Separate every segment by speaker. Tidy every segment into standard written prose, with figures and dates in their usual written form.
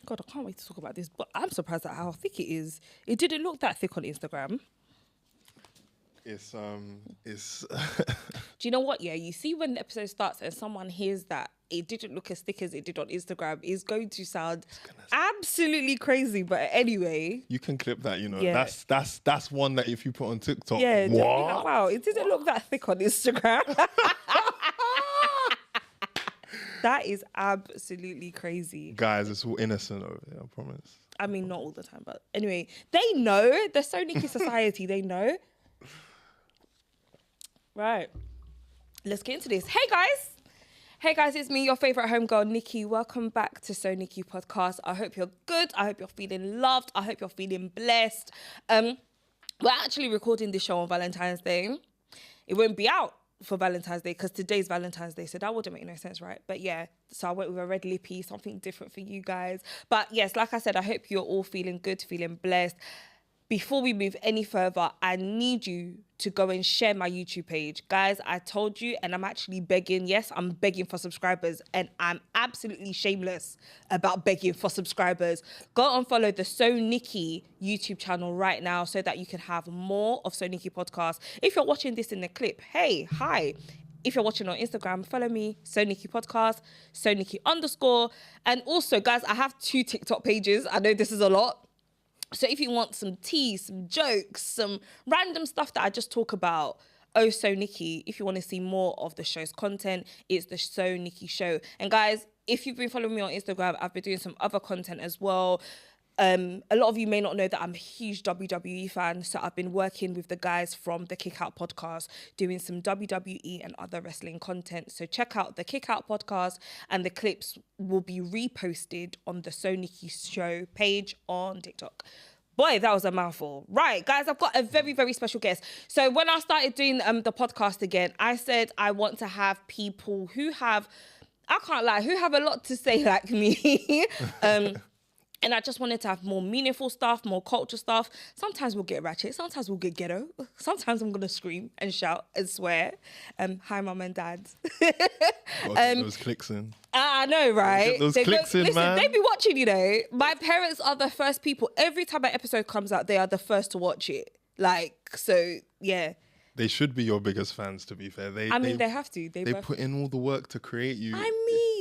Speaker 1: God, I can't wait to talk about this. But I'm surprised at how thick it is. It didn't look that thick on Instagram.
Speaker 2: It's
Speaker 1: Do you know what? Yeah, you see when the episode starts and someone hears that it didn't look as thick as it did on Instagram, it's going to sound absolutely crazy. But anyway,
Speaker 2: you can clip that. You know,
Speaker 1: Yeah.
Speaker 2: that's one that if you put on TikTok,
Speaker 1: yeah,
Speaker 2: what?
Speaker 1: just be like, wow, it didn't look that thick on Instagram. That is absolutely crazy.
Speaker 2: Guys, it's all innocent over here, I promise.
Speaker 1: I mean, not all the time, but anyway, they know. The SoNicky Society, they know. Right. Let's get into this. Hey, guys, it's me, your favourite homegirl, Nicky. Welcome back to SoNicky Podcast. I hope you're good. I hope you're feeling loved. I hope you're feeling blessed. We're actually recording this show on Valentine's Day. It won't be out for Valentine's Day because today's Valentine's Day, so that wouldn't make no sense, right? But yeah, so I went with a red lippy, something different for you guys. But yes, like I said, I hope you're all feeling good, feeling blessed. Before we move any further, I need you to go and share my YouTube page. Guys, I told you, and I'm actually begging. Yes, I'm begging for subscribers, and I'm absolutely shameless about begging for subscribers. Go and follow the SoNicky YouTube channel right now so that you can have more of SoNicky Podcast. If you're watching this in the clip, hey, hi. If you're watching on Instagram, follow me, SoNicky Podcast, SoNicky_. And also, guys, I have 2 TikTok pages. I know this is a lot. So if you want some tea, some jokes, some random stuff that I just talk about, SoNicky. If you want to see more of the show's content, it's the SoNicky Show. And guys, if you've been following me on Instagram, I've been doing some other content as well. A lot of you may not know that I'm a huge WWE fan, so I've been working with the guys from the Kick Out Podcast, doing some WWE and other wrestling content. So check out the Kick Out Podcast, and the clips will be reposted on the SoNicky Show page on TikTok. Boy, that was a mouthful. Right, guys, I've got a very, very special guest. So when I started doing the podcast again, I said I want to have people who have, I can't lie, who have a lot to say like me. And I just wanted to have more meaningful stuff, more culture stuff. Sometimes we'll get ratchet. Sometimes we'll get ghetto. Sometimes I'm going to scream and shout and swear. Hi, mum and dad.
Speaker 2: Get those clicks in.
Speaker 1: I know, right?
Speaker 2: Get those clicks in,
Speaker 1: listen,
Speaker 2: man.
Speaker 1: They be watching, you know. My parents are the first people. Every time an episode comes out, they are the first to watch it. Like, so, yeah.
Speaker 2: They should be your biggest fans, to be fair.
Speaker 1: They have to.
Speaker 2: They put in all the work to create you.
Speaker 1: I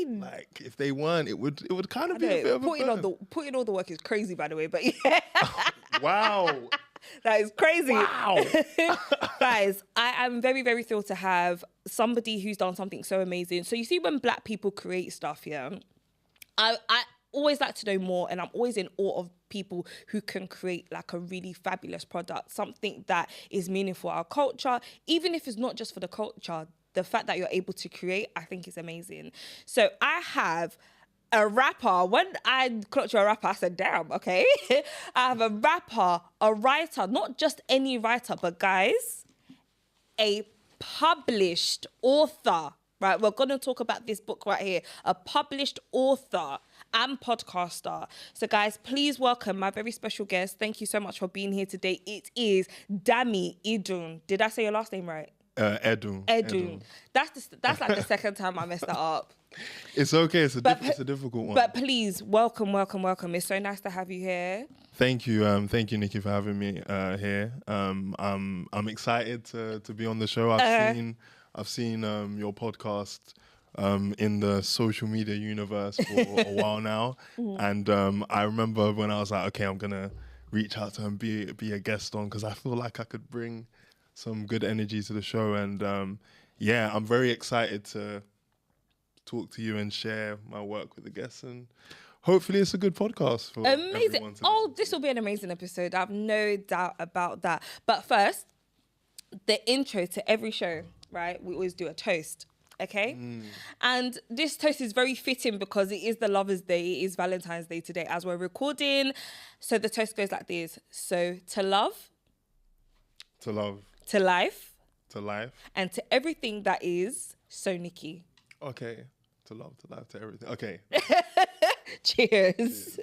Speaker 1: mean,
Speaker 2: like, if they weren't, it would kind of be a bit of a burden.
Speaker 1: Putting all the work is crazy, by the way. But yeah,
Speaker 2: wow,
Speaker 1: that is crazy.
Speaker 2: Wow,
Speaker 1: guys, I am very, very thrilled to have somebody who's done something so amazing. So you see, when Black people create stuff, yeah, I always like to know more, and I'm always in awe of people who can create like a really fabulous product, something that is meaningful for our culture, even if it's not just for the culture. The fact that you're able to create, I think, is amazing. So I have a rapper. When I clocked you a rapper, I said, damn, okay. I have a rapper, a writer, not just any writer, but guys, a published author. Right, we're going to talk about this book right here. A published author and podcaster. So guys, please welcome my very special guest. Thank you so much for being here today. It is Dami Edun. Did I say your last name right?
Speaker 2: Edun.
Speaker 1: That's like the second time I messed that up.
Speaker 2: It's okay. It's a difficult one.
Speaker 1: But please, welcome. It's so nice to have you here.
Speaker 2: Thank you, Nicky, for having me here. I'm excited to be on the show. I've seen your podcast in the social media universe for a while now. And I remember when I was like, okay, I'm going to reach out to him, be a guest on, because I feel like I could bring some good energy to the show. And yeah, I'm very excited to talk to you and share my work with the guests. And hopefully it's a good podcast for
Speaker 1: amazing. Oh, this will be an amazing episode. I have no doubt about that. But first, the intro to every show, right? We always do a toast, okay? And this toast is very fitting because it is the Lovers' Day. It is Valentine's Day today as we're recording. So the toast goes like this. So, to love.
Speaker 2: To love.
Speaker 1: To life.
Speaker 2: To life.
Speaker 1: And to everything that is SoNicky.
Speaker 2: Okay. To love, to life, to everything. Okay.
Speaker 1: Cheers.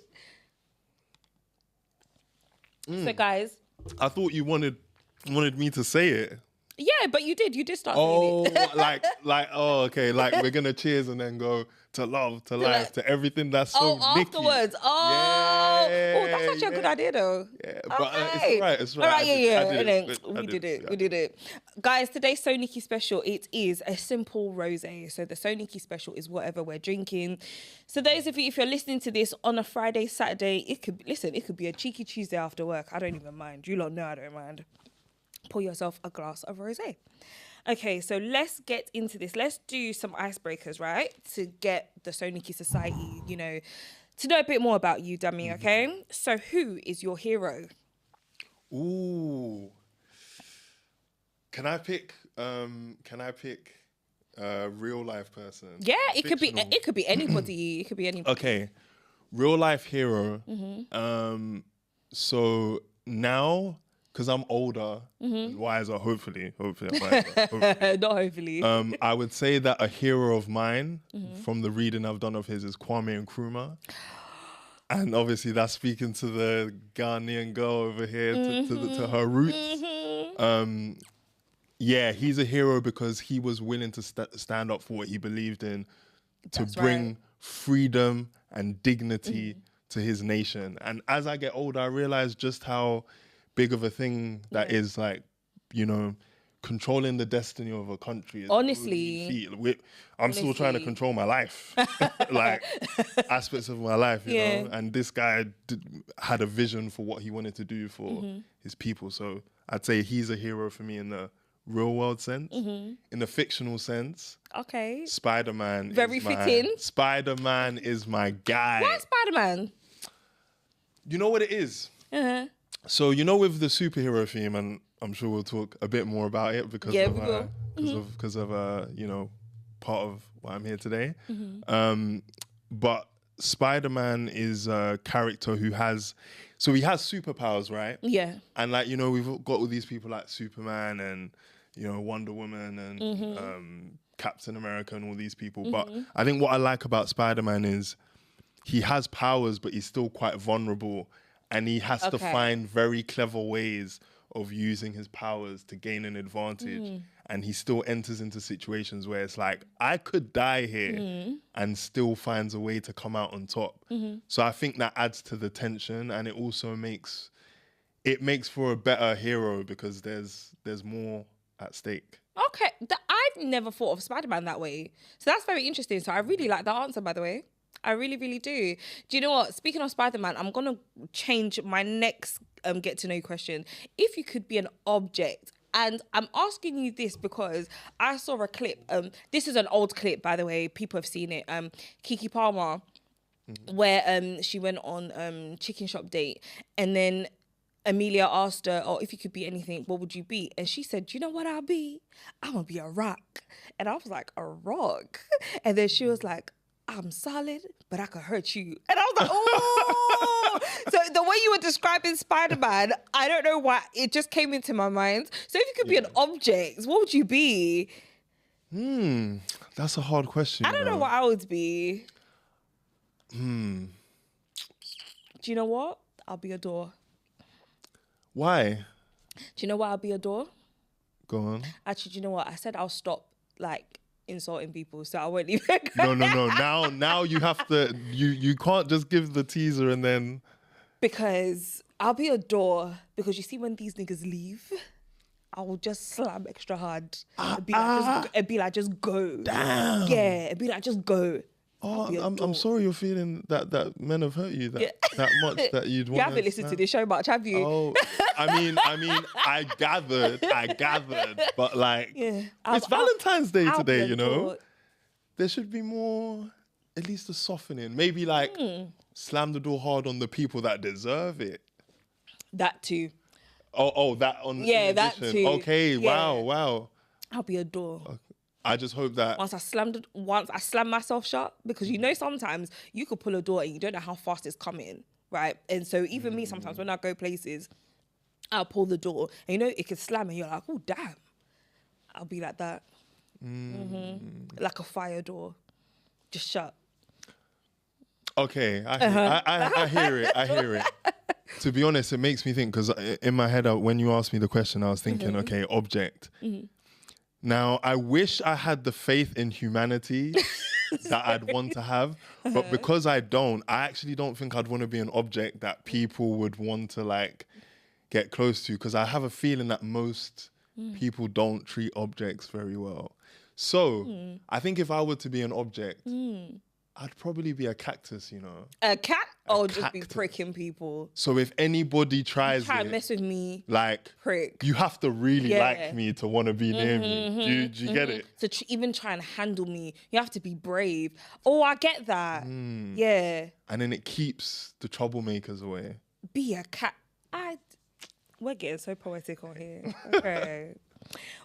Speaker 1: So, guys.
Speaker 2: I thought you wanted me to say it.
Speaker 1: Yeah, but you did start
Speaker 2: Oh,
Speaker 1: saying it.
Speaker 2: okay. Like we're gonna cheers and then go to love, to life, to everything that's so Nicky.
Speaker 1: Afterwards. Oh, that's actually a good idea though.
Speaker 2: Yeah, but it's
Speaker 1: Okay.
Speaker 2: all right. It's all
Speaker 1: All
Speaker 2: right.
Speaker 1: right, yeah. And then
Speaker 2: We
Speaker 1: did it. Guys, today's SoNicky Special, it is a simple rosé. So the SoNicky Special is whatever we're drinking. So those of you, if you're listening to this on a Friday, Saturday, it could be a cheeky Tuesday after work. I don't even mind. You lot know I don't mind. Pour yourself a glass of rosé. Okay, so let's get into this. Let's do some icebreakers, right? To get the SoNicky Society, to know a bit more about you, Dami, okay? So who is your hero?
Speaker 2: Ooh. Can I pick a real life person?
Speaker 1: Yeah, it could be anybody. It could be anybody.
Speaker 2: Okay. Real life hero. So now, because I'm older and wiser, hopefully I'm wiser.
Speaker 1: Not hopefully.
Speaker 2: I would say that a hero of mine from the reading I've done of his is Kwame Nkrumah. And obviously that's speaking to the Ghanaian girl over here, to her roots. Yeah, he's a hero because he was willing to stand up for what he believed in, to bring freedom and dignity to his nation. And as I get older, I realize just how big of a thing that is, like, controlling the destiny of a country.
Speaker 1: Honestly.
Speaker 2: I'm still trying to control my life, like aspects of my life, you know. And this guy had a vision for what he wanted to do for his people. So I'd say he's a hero for me in the real world sense. In the fictional sense,
Speaker 1: okay,
Speaker 2: Spider-Man.
Speaker 1: Very fitting.
Speaker 2: Spider-Man is my guy.
Speaker 1: Why Spider-Man? You
Speaker 2: know what it is? So, with the superhero theme, and I'm sure we'll talk a bit more about it because of part of why I'm here today. But Spider-Man is a character who has superpowers, right?
Speaker 1: Yeah.
Speaker 2: And we've got all these people like Superman and, Wonder Woman and Captain America and all these people. But I think what I like about Spider-Man is he has powers, but he's still quite vulnerable. And he has to find very clever ways of using his powers to gain an advantage. And he still enters into situations where it's like, I could die here and still finds a way to come out on top. So I think that adds to the tension, and it also makes for a better hero because there's more at stake.
Speaker 1: Okay, I've never thought of Spider-Man that way. So that's very interesting. So I really like that answer, by the way. I really, really do. Do you know what? Speaking of Spider-Man, I'm going to change my next get to know you question. If you could be an object, and I'm asking you this because I saw a clip. This is an old clip, by the way. People have seen it. Keke Palmer, where she went on Chicken Shop Date, and then Amelia asked her, if you could be anything, what would you be? And she said, you know what I'll be? I'm going to be a rock. And I was like, a rock? And then she was like, I'm solid, but I could hurt you. And I was like, oh. So the way you were describing Spider-Man, I don't know why, it just came into my mind. So if you could be an object, what would you be?
Speaker 2: That's a hard question.
Speaker 1: I don't know what I would be. Do you know what? I'll be a door.
Speaker 2: Why?
Speaker 1: Do you know why I'll be a door?
Speaker 2: Go on.
Speaker 1: Actually, do you know what? I said I'll stop, insulting people, so I won't even go.
Speaker 2: No. Now you have to. You can't just give the teaser and then. Because
Speaker 1: I'll be a door. Because you see, when these niggas leave, I will just slam extra hard. It'd be like, just go.
Speaker 2: Damn.
Speaker 1: Yeah, it'd be like, just go.
Speaker 2: Oh, I'm sorry you're feeling that men have hurt you that much that you'd want.
Speaker 1: You haven't listened to this show much, have you?
Speaker 2: Oh, I mean, I gathered, but it's Valentine's Day today, There should be more, at least a softening. Maybe slam the door hard on the people that deserve it.
Speaker 1: That too.
Speaker 2: Oh, that on.
Speaker 1: Yeah, that too.
Speaker 2: Okay, yeah. Wow.
Speaker 1: I'll be a door. Okay.
Speaker 2: I just hope that
Speaker 1: once I slam myself shut, because sometimes you could pull a door and you don't know how fast it's coming, right? And so even me, sometimes when I go places, I'll pull the door and it can slam and you're like, oh damn. I'll be like that. Like a fire door. Just shut.
Speaker 2: Okay, I hear it. To be honest, it makes me think, because in my head, when you asked me the question, I was thinking, okay, object. Now, I wish I had the faith in humanity that I'd want to have, but because I don't, I actually don't think I'd want to be an object that people would want to like get close to, because I have a feeling that most people don't treat objects very well. So I think if I were to be an object, I'd probably be a cactus, you know.
Speaker 1: A cat? Or just be pricking people?
Speaker 2: So if anybody tries
Speaker 1: to mess with me,
Speaker 2: like,
Speaker 1: prick.
Speaker 2: You have to really like me to want to be near me. Do you get it?
Speaker 1: So even try and handle me, you have to be brave. Oh, I get that. Yeah.
Speaker 2: And then it keeps the troublemakers away.
Speaker 1: Be a cat. We're getting so poetic on here. Okay.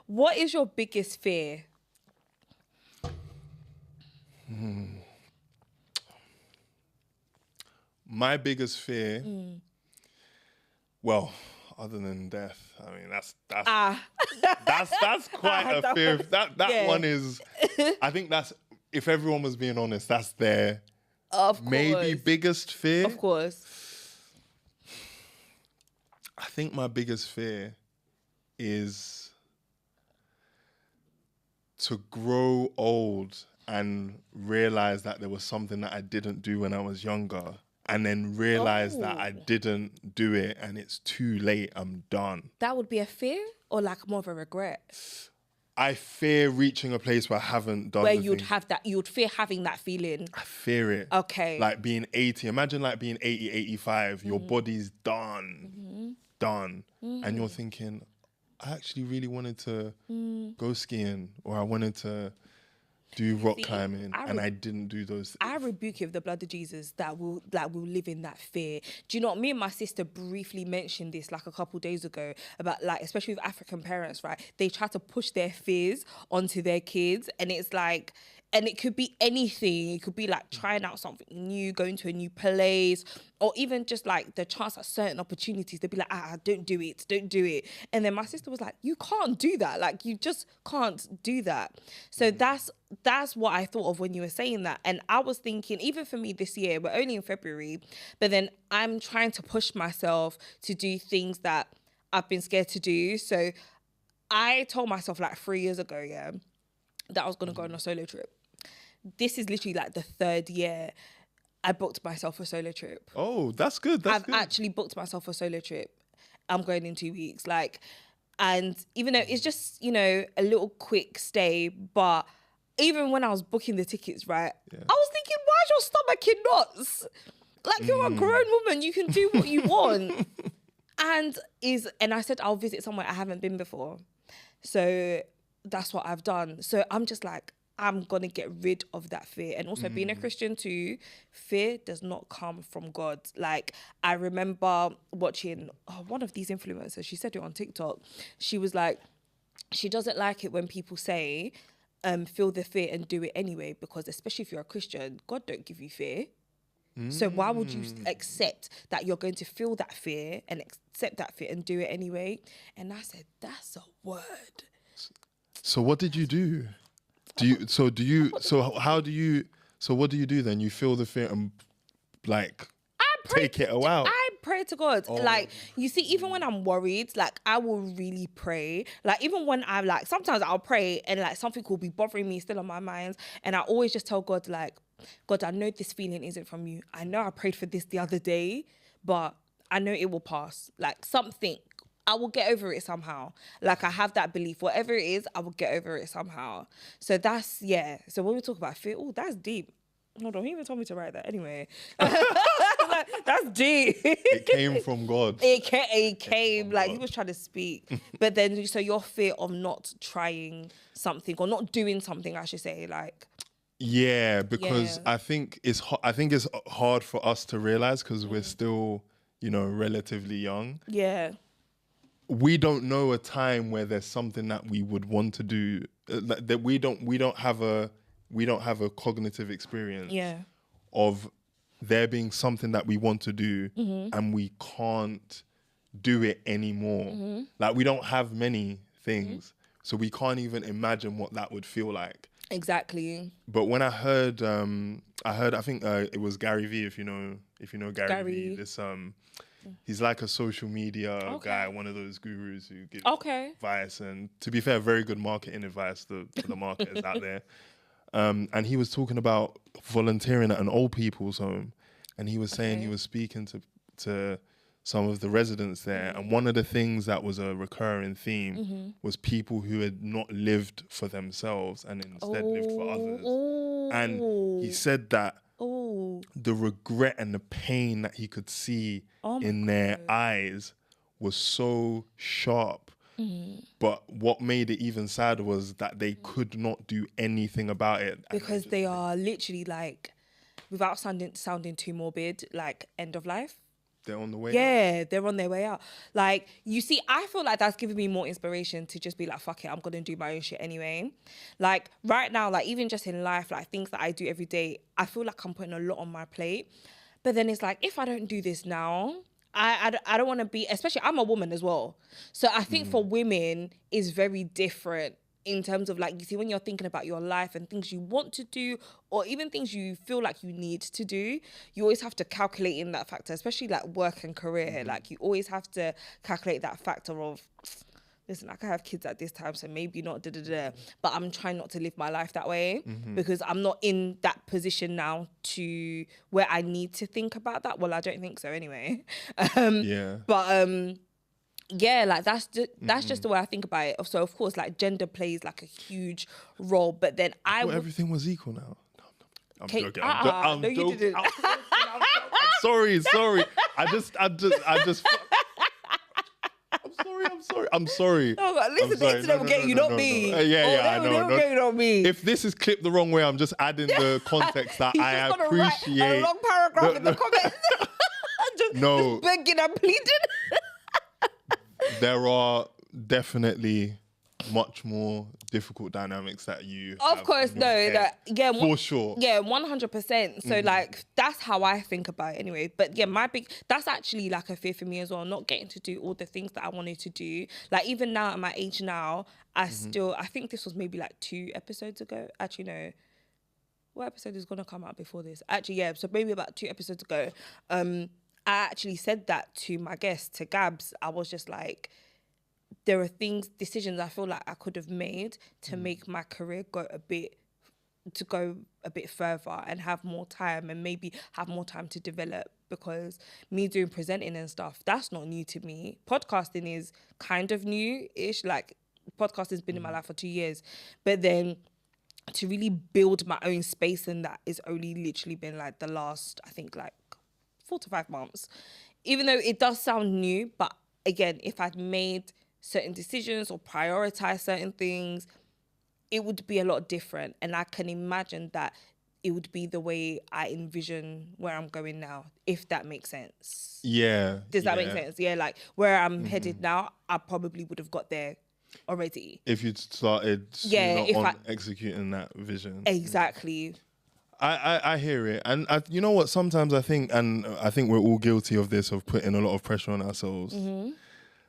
Speaker 1: What is your biggest fear?
Speaker 2: My biggest fear, well, other than death, I mean that's quite a fear. That one is, I think that's, if everyone was being honest, that's their maybe biggest fear.
Speaker 1: Of course.
Speaker 2: I think my biggest fear is to grow old and realize that there was something that I didn't do when I was younger, and then realize that I didn't do it and it's too late, I'm done.
Speaker 1: That would be a fear, or like more of a regret?
Speaker 2: I fear reaching a place where I haven't done
Speaker 1: where you'd have that, you'd fear having that feeling.
Speaker 2: I fear it.
Speaker 1: Okay.
Speaker 2: Like being 80. Imagine like being 80, 85. Your body's done. Done. And you're thinking, I actually really wanted to go skiing, or I wanted to do rock climbing, and I didn't do those things.
Speaker 1: I rebuke you with the blood of Jesus that will live in that fear. Do you know what? Me and my sister briefly mentioned this like a couple days ago about, like, especially with African parents, right? They try to push their fears onto their kids, and it's like, and it could be anything. It could be like trying out something new, going to a new place, or even just like the chance at certain opportunities. They'd be like, don't do it. And then my sister was like, you can't do that. Like, you just can't do that. So that's what I thought of when you were saying that. And I was thinking, even for me this year, we're only in February, but then I'm trying to push myself to do things that I've been scared to do. So I told myself like 3 years ago, that I was going to go on a solo trip. This is literally like the 3rd year I booked myself a solo trip.
Speaker 2: Oh, that's good.
Speaker 1: I've actually booked myself a solo trip. I'm going in 2 weeks. Like, and even though it's just, you know, a little quick stay, but even when I was booking the tickets, right, I was thinking, why is your stomach in knots? Like, you're a grown woman, you can do what you want. and I said, I'll visit somewhere I haven't been before. So that's what I've done. So I'm just like, I'm going to get rid of that fear. And also being a Christian too, fear does not come from God. Like, I remember watching one of these influencers, she said it on TikTok. She was like, she doesn't like it when people say, feel the fear and do it anyway, because especially if you're a Christian, God don't give you fear. So why would you accept that you're going to feel that fear and accept that fear and do it anyway? And I said, that's a word.
Speaker 2: So what did you do? What do you do then? You feel the fear and like take it out?
Speaker 1: I pray to God. Like, you see, even when I'm worried, like, I will really pray. Like, even when I'm like, sometimes I'll pray and like something will be bothering me still on my mind. And I always just tell God, like, God, I know this feeling isn't from you. I know I prayed for this the other day, but I know it will pass. Like, something, I will get over it somehow. Like, I have that belief. Whatever it is, I will get over it somehow. So that's, So when we talk about fear, that's deep. Hold on, he even told me to write that. Anyway. That's deep.
Speaker 2: It came from God.
Speaker 1: It came like God. He was trying to speak. But then, so your fear of not trying something or not doing something, I should say, like.
Speaker 2: Yeah, because I think it's hard for us to realize, because we're still, you know, relatively young.
Speaker 1: Yeah.
Speaker 2: We don't know a time where there's something that we would want to do, that we don't have a cognitive experience of there being something that we want to do and we can't do it anymore. Like, we don't have many things, so we can't even imagine what that would feel like.
Speaker 1: Exactly.
Speaker 2: But when I think it was Gary Vee, if you know Gary Vee, this He's like a social media guy, one of those gurus who gives advice. And to be fair, very good marketing advice to the marketers out there. And he was talking about volunteering at an old people's home. And he was saying he was speaking to some of the residents there. And one of the things that was a recurring theme was people who had not lived for themselves and instead lived for others. And he said that the regret and the pain that he could see in their eyes was so sharp. But what made it even sadder was that they could not do anything about it.
Speaker 1: Because they are literally like, without sounding too morbid, like end of life.
Speaker 2: They're on the way out.
Speaker 1: Yeah, they're on their way out. Like, you see, I feel like that's giving me more inspiration to just be like, fuck it, I'm going to do my own shit anyway. Like, right now, like, even just in life, like, things that I do every day, I feel like I'm putting a lot on my plate. But then it's like, if I don't do this now, I don't want to be, especially, I'm a woman as well. So I think for women, it's very different in terms of like, you see, when you're thinking about your life and things you want to do, or even things you feel like you need to do, you always have to calculate in that factor, especially like work and career. Like, you always have to calculate that factor of, listen, I can have kids at this time, so maybe not but I'm trying not to live my life that way because I'm not in that position now to where I need to think about that. Well, I don't think so anyway. But yeah, like that's just the way I think about it. So of course, like gender plays like a huge role, but then
Speaker 2: everything was equal now. No, I'm joking.
Speaker 1: No, you didn't.
Speaker 2: I'm sorry. I'm sorry.
Speaker 1: Oh God, listen, the internet will get you, not me.
Speaker 2: I know.
Speaker 1: Get you, not me.
Speaker 2: If this is clipped the wrong way, I'm just adding the context that I appreciate.
Speaker 1: Write a long paragraph in the comments. just begging and pleading.
Speaker 2: There are definitely much more difficult dynamics that you
Speaker 1: of course,
Speaker 2: for sure.
Speaker 1: Yeah, 100%. So like, that's how I think about it anyway. But yeah, that's actually like a fear for me as well, not getting to do all the things that I wanted to do. Like, even now at my age now, I think this was maybe like 2 episodes ago. Actually, no. What episode is going to come out before this? Actually, yeah. So maybe about 2 episodes ago, I actually said that to my guest, to Gabs. I was just like, there are decisions I feel like I could have made to make my career go a bit further and have more time, and maybe have more time to develop, because me doing presenting and stuff, that's not new to me. Podcasting is kind of new-ish. Like, podcast has been in my life for 2 years. But then to really build my own space in that is only literally been like the last, I think, like 4 to 5 months. Even though it does sound new, but again, if I'd made certain decisions or prioritize certain things, it would be a lot different. And I can imagine that it would be the way I envision where I'm going now, if that makes sense.
Speaker 2: Yeah.
Speaker 1: Does that make sense? Yeah, like where I'm headed now, I probably would have got there already.
Speaker 2: If you'd started executing that vision.
Speaker 1: Exactly.
Speaker 2: I hear it. And you know what, sometimes I think we're all guilty of this, of putting a lot of pressure on ourselves.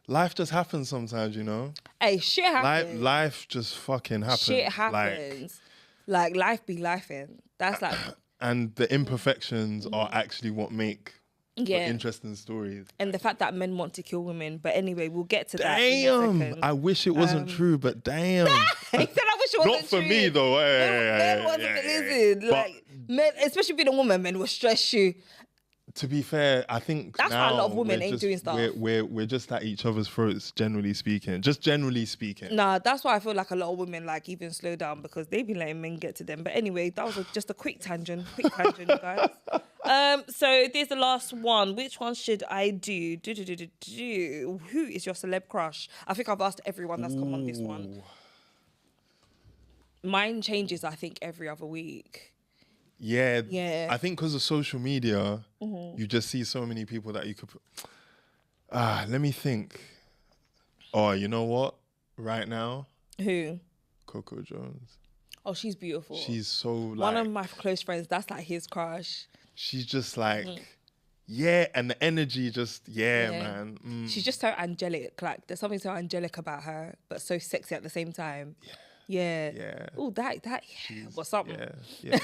Speaker 2: Life just happens sometimes, you know?
Speaker 1: Hey, shit happens.
Speaker 2: Life just fucking happens.
Speaker 1: Shit happens. Like life be lifing. That's like...
Speaker 2: And the imperfections are actually what make interesting stories.
Speaker 1: And the fact that men want to kill women. But anyway, we'll get to that in a second.
Speaker 2: I wish it wasn't true, but damn.
Speaker 1: He said, I wish it wasn't true.
Speaker 2: Not for me, though.
Speaker 1: Men want to listen. Like, men, especially being a woman, men will stress you.
Speaker 2: To be fair, I think
Speaker 1: that's why a lot of women ain't doing stuff.
Speaker 2: We're just at each other's throats, generally speaking. Just generally speaking.
Speaker 1: Nah, that's why I feel like a lot of women like even slow down, because they be letting men get to them. But anyway, that was just a quick tangent, you guys. So there's the last one. Which one should I do? Who is your celeb crush? I think I've asked everyone that's come on this one. Mine changes, I think, every other week.
Speaker 2: Yeah. I think because of social media, you just see so many people that you could put... let me think. Oh, you know what? Right now?
Speaker 1: Who?
Speaker 2: Coco Jones.
Speaker 1: Oh, she's beautiful.
Speaker 2: She's so like...
Speaker 1: One of my close friends, that's like his crush.
Speaker 2: She's just like... Yeah, and the energy just... Yeah, man.
Speaker 1: She's just so angelic. Like, there's something so angelic about her, but so sexy at the same time. Yeah. Oh, that. What's up?
Speaker 2: Yeah.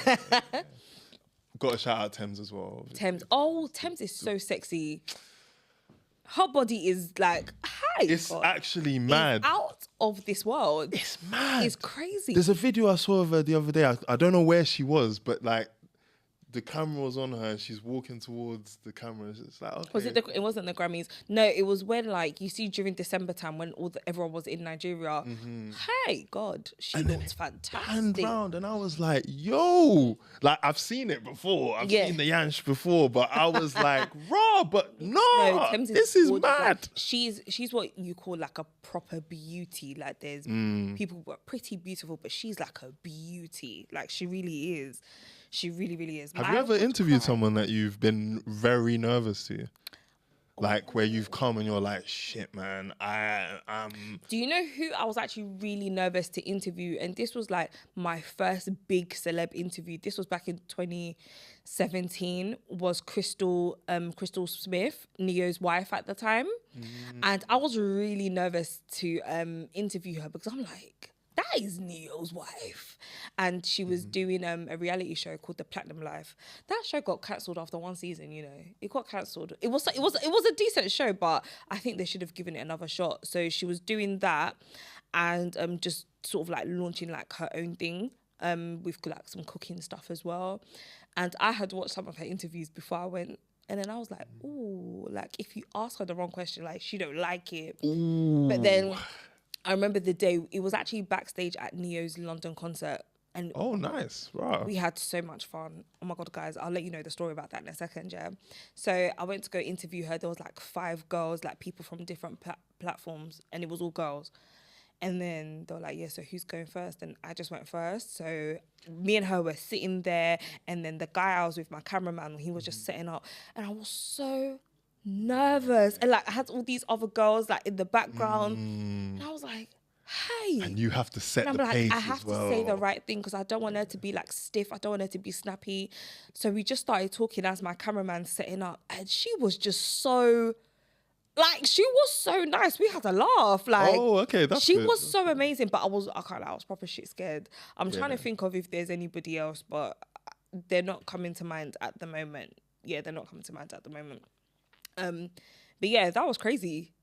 Speaker 2: Got to shout out Thames as well.
Speaker 1: Thames. Oh, Thames is so sexy. Her body is like, hi.
Speaker 2: It's
Speaker 1: God.
Speaker 2: actually mad.
Speaker 1: It's out of this world.
Speaker 2: It's mad.
Speaker 1: It's crazy.
Speaker 2: There's a video I saw of her the other day. I don't know where she was, but like the camera was on her and she's walking towards the camera. It's like, okay.
Speaker 1: It wasn't the Grammys. No, it was when like you see during December time when everyone was in Nigeria. Hey, God, she looked fantastic.
Speaker 2: Panned round and I was like, yo, like I've seen it before. I've seen the Yansh before, but I was like, raw, but no, this is mad.
Speaker 1: Like, she's what you call like a proper beauty. Like there's people who are pretty beautiful, but she's like a beauty. Like she really is. She really, really is.
Speaker 2: Have you ever interviewed someone that you've been very nervous to? Like where you've come and you're like, shit, man,
Speaker 1: Do you know who I was actually really nervous to interview? And this was like my first big celeb interview. This was back in 2017. Was Crystal Smith, Neo's wife at the time. And I was really nervous to interview her because I'm like, that is Neo's wife. And she was doing a reality show called The Platinum Life. That show got cancelled after one season, you know. It got cancelled. It was a decent show, but I think they should have given it another shot. So she was doing that and just sort of like launching like her own thing with like some cooking stuff as well. And I had watched some of her interviews before I went. And then I was like, ooh, like if you ask her the wrong question, like she don't like it. Ooh. But then I remember the day, it was actually backstage at Neo's London concert. And
Speaker 2: oh, nice. Wow.
Speaker 1: We had so much fun. Oh my God, guys, I'll let you know the story about that in a second, yeah. So I went to go interview her. There was like 5 girls, like people from different platforms, and it was all girls. And then they were like, yeah, so who's going first? And I just went first. So me and her were sitting there, and then the guy I was with, my cameraman, he was just setting up. And I was so nervous, and like I had all these other girls like in the background, and I was like, hey,
Speaker 2: and you have to set the
Speaker 1: like,
Speaker 2: pace
Speaker 1: I have
Speaker 2: as well.
Speaker 1: to say the right thing because I don't want her to be like stiff, I don't want her to be snappy. So we just started talking as my cameraman's setting up, and she was just so like, she was so nice. We had a laugh. Like,
Speaker 2: oh, okay, that's
Speaker 1: she
Speaker 2: good.
Speaker 1: was so amazing, but I was proper shit scared. I'm trying to think of if there's anybody else, but they're not coming to mind at the moment. Yeah, they're not coming to mind at the moment. But yeah, that was crazy.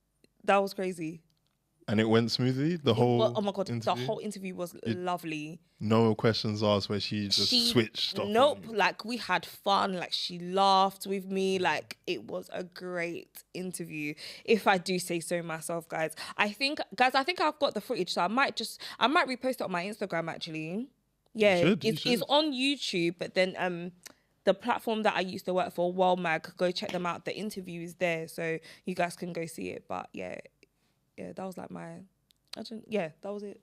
Speaker 2: And it went smoothly? The whole
Speaker 1: oh my God,
Speaker 2: interview?
Speaker 1: the whole interview was lovely.
Speaker 2: No questions asked where she switched off?
Speaker 1: Nope. Like, we had fun. Like, she laughed with me. Like, it was a great interview, if I do say so myself, guys. I think I've got the footage, so I might repost it on my Instagram, actually. Yeah, it's on YouTube, but then the platform that I used to work for, World Mag, go check them out. The interview is there, so you guys can go see it. But yeah, that was like that was it.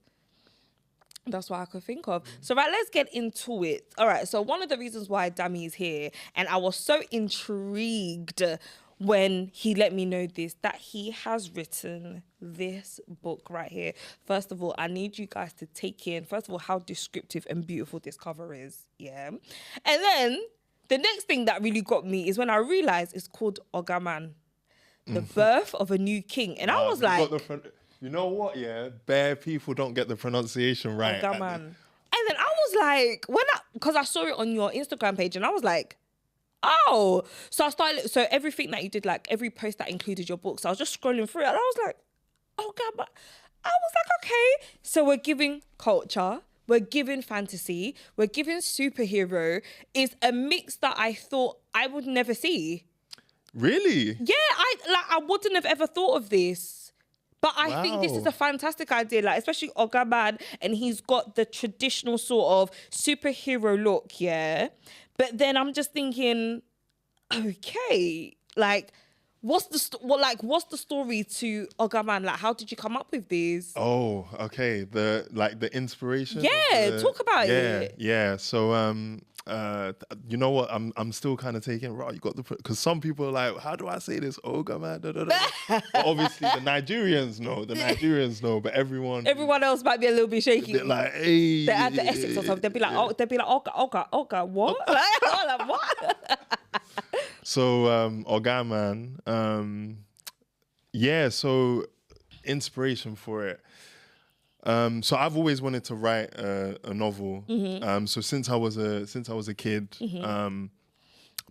Speaker 1: That's what I could think of. So right, let's get into it. All right, so one of the reasons why Dami is here, and I was so intrigued when he let me know this, that he has written this book right here. First of all, I need you guys to take in, first of all, how descriptive and beautiful this cover is. Yeah. And then the next thing that really got me is when I realized it's called OGAMAN, the birth of a new king. And I was like,
Speaker 2: you know what? Yeah, bare people don't get the pronunciation right.
Speaker 1: OGAMAN. And then I was like, because I saw it on your Instagram page, and I was like, oh. So I started, so everything that you did, like every post that included your books, I was just scrolling through it, and I was like, OGAMAN. I was like, okay. So we're giving culture, we're giving fantasy, we're giving superhero. Is a mix that I thought I would never see.
Speaker 2: Really?
Speaker 1: Yeah, I wouldn't have ever thought of this. But I think this is a fantastic idea, like especially OGAMAN, and he's got the traditional sort of superhero look, yeah. But then I'm just thinking, okay, like, what's the story to OGAMAN? Like, how did you come up with these? Oh,
Speaker 2: okay. The inspiration.
Speaker 1: Yeah, talk about it.
Speaker 2: Yeah. So you know what? I'm still kind of taking, right, you got because some people are like, how do I say this? OGAMAN. But obviously the Nigerians know, but everyone
Speaker 1: else might be a little bit shaky.
Speaker 2: They're like, hey,
Speaker 1: they add the Essex or something. They'll be like, Oga, what? Like, what?
Speaker 2: So OGAMAN, so inspiration for it. So I've always wanted to write a novel. So since I was a kid,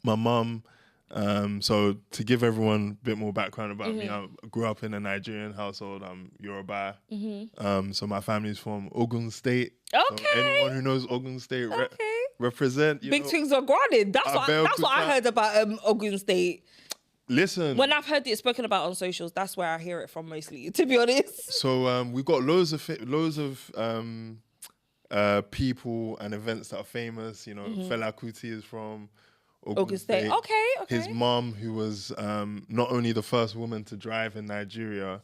Speaker 2: my mum So to give everyone a bit more background about me, I grew up in a Nigerian household. I'm Yoruba. So my family's from Ogun State.
Speaker 1: Okay.
Speaker 2: So anyone who knows Ogun State represent.
Speaker 1: Big things are granted. That's what I heard about Ogun State.
Speaker 2: Listen.
Speaker 1: When I've heard it spoken about on socials, that's where I hear it from mostly, to be honest.
Speaker 2: So we've got loads of people and events that are famous. You know, Fela Kuti is from Ogun State.
Speaker 1: Okay.
Speaker 2: His mum, who was not only the first woman to drive in Nigeria,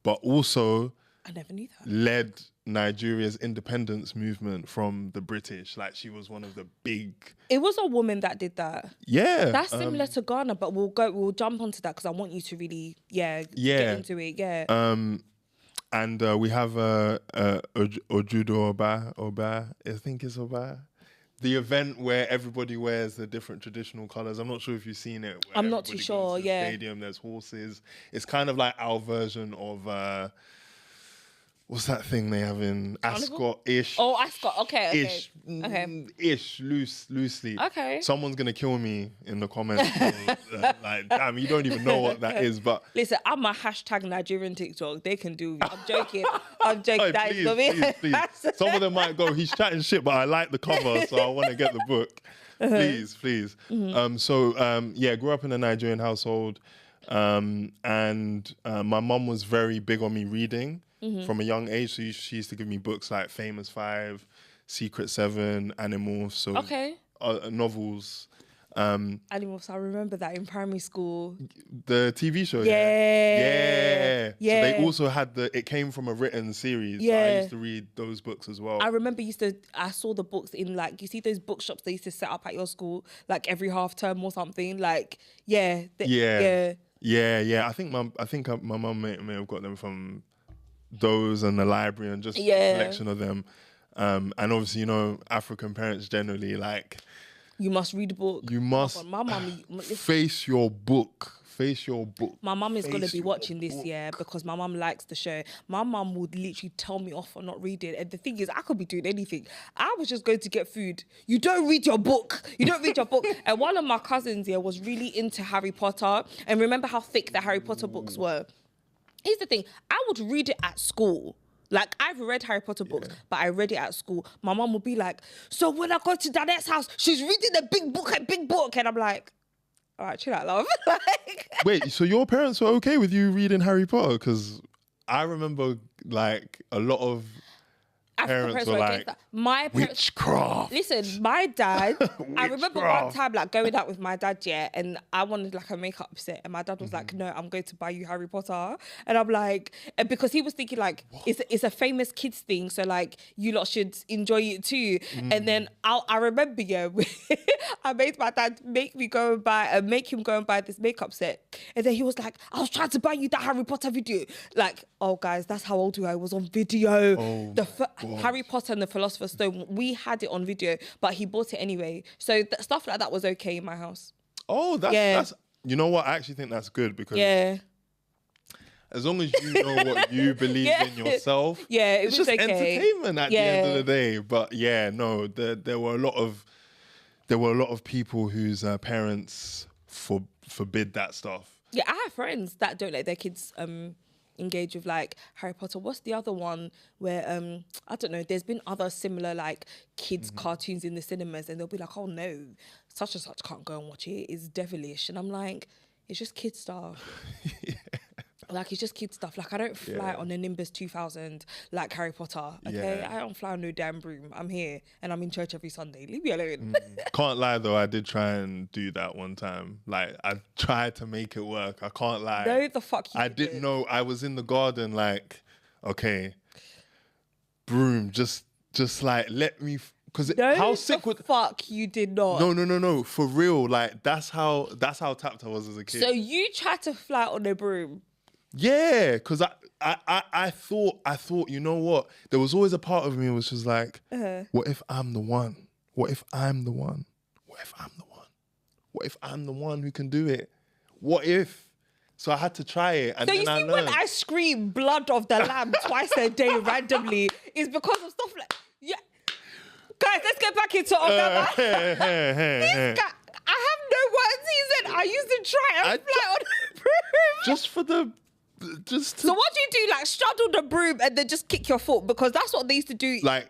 Speaker 2: but also
Speaker 1: I never knew that.
Speaker 2: led Nigeria's independence movement from the British. Like, she was one of the big...
Speaker 1: It was a woman that did that.
Speaker 2: Yeah.
Speaker 1: That's similar to Ghana, but we'll jump onto that because I want you to really, get into it. Yeah.
Speaker 2: And we have Ojudo Oba, I think it's Oba. The event where everybody wears the different traditional colours. I'm not sure if you've seen it.
Speaker 1: I'm not too sure,
Speaker 2: goes to the stadium, there's horses. It's kind of like our version of... what's that thing they have in Ascot-ish?
Speaker 1: Oh, Ascot. Okay.
Speaker 2: Ish, loosely.
Speaker 1: Okay.
Speaker 2: Someone's going to kill me in the comments. Like, damn, you don't even know what that is. But
Speaker 1: listen, I'm a hashtag Nigerian TikTok. They can do it. I'm joking. Oh, that is
Speaker 2: please. Some of them might go, he's chatting shit, but I like the cover, so I want to get the book. Please. Grew up in a Nigerian household. And my mum was very big on me reading. From a young age, so she used to give me books like Famous Five, Secret Seven, Animorphs, so novels.
Speaker 1: Animorphs, I remember that in primary school.
Speaker 2: The TV show,
Speaker 1: yeah.
Speaker 2: So they also had it came from a written series. Yeah. I used to read those books as well.
Speaker 1: I remember I saw the books in, like, you see those bookshops they used to set up at your school, like every half term or something. Like, yeah.
Speaker 2: I think my mum may have got them from those and the library and just a collection of them. And obviously, you know, African parents generally, like...
Speaker 1: You must read a book.
Speaker 2: You must face your book. My
Speaker 1: mum is going to be watching this year because my mum likes the show. My mum would literally tell me off for not reading. And the thing is, I could be doing anything. I was just going to get food. You don't read your book. And one of my cousins was really into Harry Potter. And remember how thick the Harry Potter books were? Here's the thing. I would read it at school. Like, I've read Harry Potter books, but I read it at school. My mum would be like, so when I go to Danette's house, she's reading a big book. And I'm like, all right, chill out, love.
Speaker 2: Wait, so your parents were okay with you reading Harry Potter? Because I remember, like, a lot of parents were like, my parents, witchcraft.
Speaker 1: Listen, my dad, I remember one time, like, going out with my dad, and I wanted, like, a makeup set, and my dad was like, no, I'm going to buy you Harry Potter. And I'm like, and because he was thinking, like, it's a famous kids thing, so, like, you lot should enjoy it too. And then I remember, I made my dad make him go and buy this makeup set. And then he was like, I was trying to buy you that Harry Potter video. Like, oh, guys, that's how old I was on video. Harry Potter and the Philosopher's Stone, we had it on video, but he bought it anyway. So stuff like that was okay in my house.
Speaker 2: Oh, that's you know what? I actually think that's good because as long as you know what you believe in yourself, it's just okay. Entertainment at the end of the day. But there were a lot of people whose parents forbid that stuff. Yeah,
Speaker 1: I have friends that don't let their kids engage with, like, Harry Potter. What's the other one where I don't know, there's been other similar, like, kids cartoons in the cinemas, and they'll be like, oh no, such and such can't go and watch it, it's devilish. And I'm like, it's just kid stuff. Like, it's just kid stuff. Like, I don't fly on a Nimbus 2000 like Harry Potter, okay? I don't fly on no damn broom. I'm here and I'm in church every Sunday. Leave me alone.
Speaker 2: Can't lie, though. I did try and do that one time. Like, I tried to make it work. I can't lie.
Speaker 1: No, the fuck you
Speaker 2: didn't know. I was in the garden, like, okay, broom, just like, let me... Because how sick would...
Speaker 1: fuck you did not.
Speaker 2: No. For real. Like, that's how tapped I was as a kid.
Speaker 1: So you tried to fly on a broom?
Speaker 2: Yeah, because I thought, you know what? There was always a part of me which was like, what if I'm the one? What if I'm the one? What if I'm the one? What if I'm the one who can do it? What if? So I had to try it, and then I learned. So you see, when I scream blood of the lamb twice a day randomly, it's because of stuff like, guys, let's get back into OGAMAN. This guy, I have no words. He said, are
Speaker 1: used to try and fly on the broom. So what do you do? Like straddle the broom and then just kick your foot? Because that's what they used to do.
Speaker 2: Like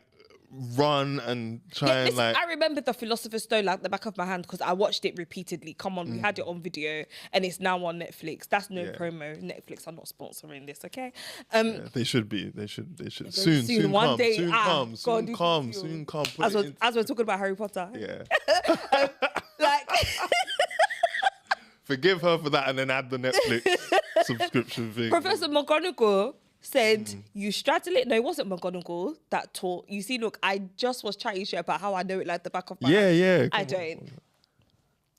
Speaker 2: run and try and like.
Speaker 1: I remember the Philosopher's Stone like the back of my hand because I watched it repeatedly. Come on, we had it on video and it's now on Netflix. That's no promo. Netflix are not sponsoring this, okay?
Speaker 2: They should be. They should. Soon
Speaker 1: one
Speaker 2: come.
Speaker 1: day.
Speaker 2: Soon come. Soon come.
Speaker 1: As we're talking about Harry Potter.
Speaker 2: Yeah.
Speaker 1: Like.
Speaker 2: Forgive her for that and then add the Netflix subscription thing.
Speaker 1: Professor McGonagall said you straddle it. No, it wasn't McGonagall that taught. You see, look, I just was chatting shit about how I know it like the back of my hand.
Speaker 2: Yeah.
Speaker 1: I don't.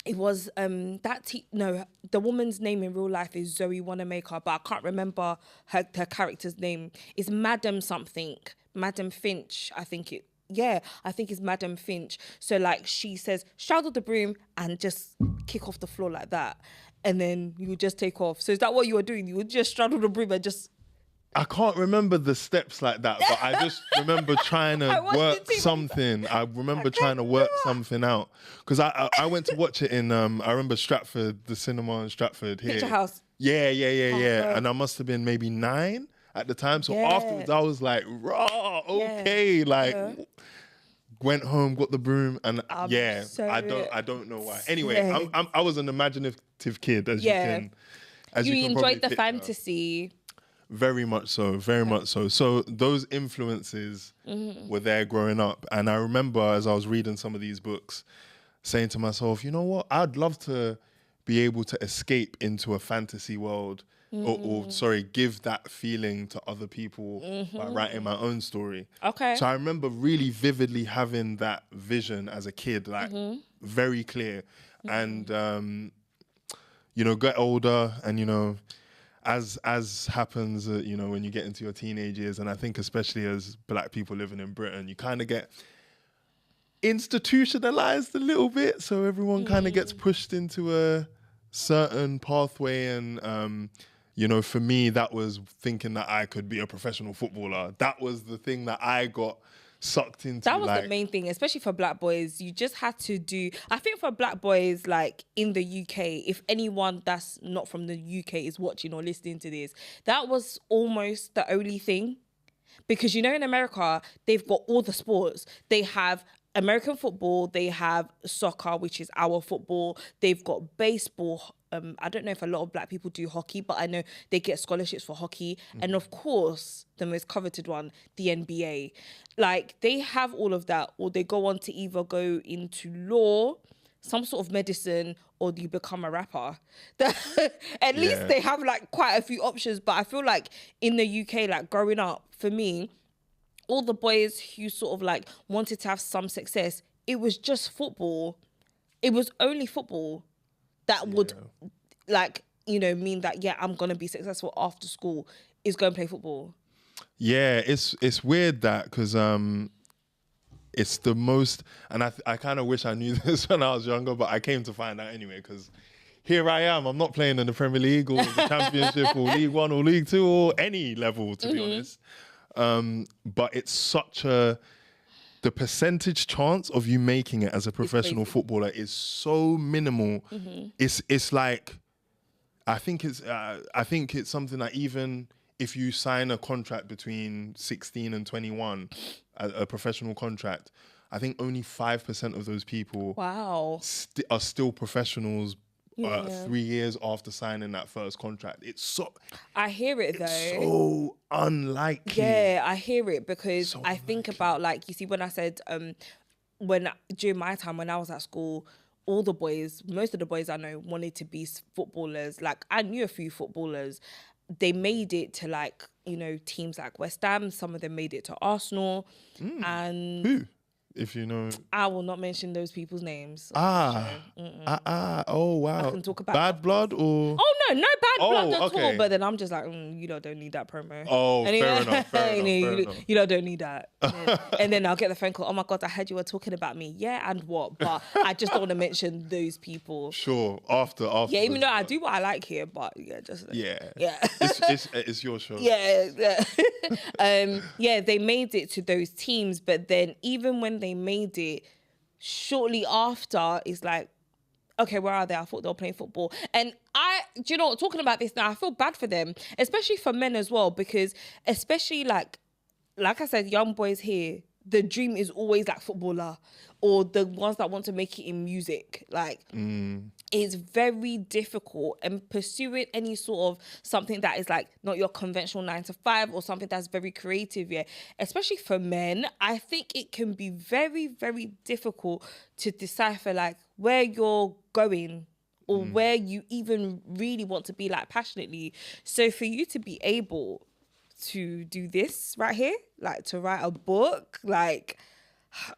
Speaker 1: It was the woman's name in real life is Zoe Wanamaker, but I can't remember her character's name. It's Madam something. Madam Finch, I think it. Yeah, I think it's Madam Finch. So like she says, straddle the broom and just kick off the floor like that. And then you would just take off. So is that what you were doing? You would just straddle the broom and just...
Speaker 2: I can't remember the steps like that, but I just remember trying to work something. I remember trying to work something out. Because I went to watch it in, I remember Stratford, the cinema in Stratford here.
Speaker 1: Picture House.
Speaker 2: Yeah. And I must have been maybe 9 at the time. So afterwards I was like, raw, okay. Went home, got the broom, and I don't know why. Anyway, I was an imaginative kid, as you can
Speaker 1: enjoyed the fantasy.
Speaker 2: Very much so, very much so. So those influences were there growing up. And I remember as I was reading some of these books, saying to myself, you know what? I'd love to be able to escape into a fantasy world or give that feeling to other people by writing my own story.
Speaker 1: Okay.
Speaker 2: So I remember really vividly having that vision as a kid, like very clear. And, get older and, as happens, when you get into your teenage years, and I think especially as Black people living in Britain, you kind of get institutionalized a little bit. So everyone kind of gets pushed into a certain pathway. And, for me, that was thinking that I could be a professional footballer. That was the thing that I got sucked into.
Speaker 1: That was the main thing, especially for Black boys. You just had to do... I think for Black boys, like, in the UK, if anyone that's not from the UK is watching or listening to this, that was almost the only thing. Because, in America, they've got all the sports. They have American football, they have soccer, which is our football. They've got baseball. I don't know if a lot of Black people do hockey, but I know they get scholarships for hockey. And of course, the most coveted one, the NBA. Like, they have all of that, or they go on to either go into law, some sort of medicine, or you become a rapper. At least they have like quite a few options. But I feel like in the UK, like growing up, for me, all the boys who sort of like wanted to have some success, it was just football. It was only football that would mean that, I'm going to be successful after school, is go and play football. Yeah,
Speaker 2: it's weird that because it's the most, and I kind of wish I knew this when I was younger, but I came to find out anyway because here I am. I'm not playing in the Premier League or the Championship or League One or League Two or any level, to be honest. But it's such the percentage chance of you making it as a professional footballer is so minimal. It's like, I think it's something that even if you sign a contract between 16 and 21, a professional contract, I think only 5% of those people are still professionals 3 years after signing that first contract. It's so...
Speaker 1: I hear it, though.
Speaker 2: So unlikely.
Speaker 1: Yeah, I hear it because I think about, like, you see, when I said, during my time when I was at school, all the boys, most of the boys I know wanted to be footballers. Like, I knew a few footballers. They made it to, like, teams like West Ham. Some of them made it to Arsenal. And...
Speaker 2: Who? If you know...
Speaker 1: I will not mention those people's names.
Speaker 2: Oh, wow.
Speaker 1: I can talk about...
Speaker 2: Bad blood or...
Speaker 1: Oh, no bad blood at all. But then I'm just like, you don't need that promo.
Speaker 2: Oh, fair enough.
Speaker 1: You don't need that. And then I'll get the phone call, oh my God, I heard you were talking about me. Yeah, and what? But I just don't want to mention those people.
Speaker 2: Sure, after.
Speaker 1: Yeah, even though I do what I like here, but yeah, just...
Speaker 2: Yeah. It's your show.
Speaker 1: Yeah. They made it to those teams, but then even when they made it, shortly after, it's like, okay, where are they? I thought they were playing football. And do you know, talking about this now, I feel bad for them, especially for men as well, because especially like I said, young boys here, the dream is always like footballer or the ones that want to make it in music. Like, it's very difficult, and pursuing any sort of something that is like not your conventional 9 to 5 or something that's very creative, especially for men, I think it can be very, very difficult to decipher like where you're going or where you even really want to be like passionately. So for you to be able to do this right here, like to write a book, like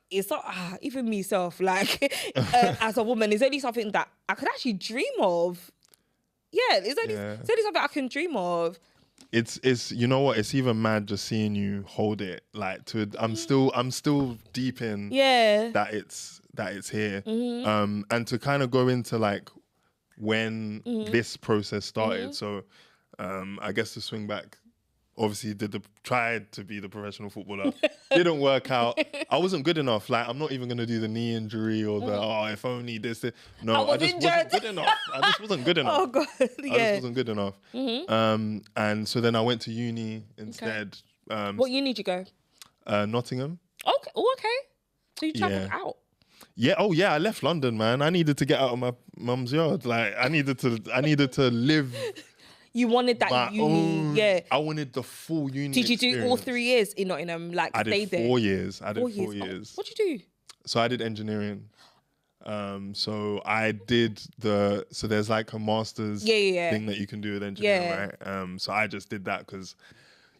Speaker 1: it's not even myself, like as a woman, it's only something that I could actually dream of. It's only something I can dream of.
Speaker 2: It's you know what, it's even mad just seeing you hold it, like I'm still deep in that it's here. And to kind of go into like when this process started. So I guess to swing back, obviously tried to be the professional footballer. Didn't work out. I wasn't good enough. Like, I'm not even going to do the knee injury or the, if only this. No, I just wasn't good enough. I just wasn't good enough.
Speaker 1: Oh, God.
Speaker 2: I just wasn't good enough. And so then I went to uni instead.
Speaker 1: Okay. What uni did you go?
Speaker 2: Nottingham.
Speaker 1: Okay. Oh, okay. So you travelled out?
Speaker 2: Yeah. Oh, yeah. I left London, man. I needed to get out of my mum's yard. Like, I needed to live.
Speaker 1: You wanted that uni,
Speaker 2: I wanted the full uni.
Speaker 1: Did you do all 3 years in Nottingham? Like,
Speaker 2: I did 4 years. I did 4 years.
Speaker 1: What'd you do?
Speaker 2: So I did engineering. So I did so there's like a master's thing that you can do with engineering, right? So I just did that because,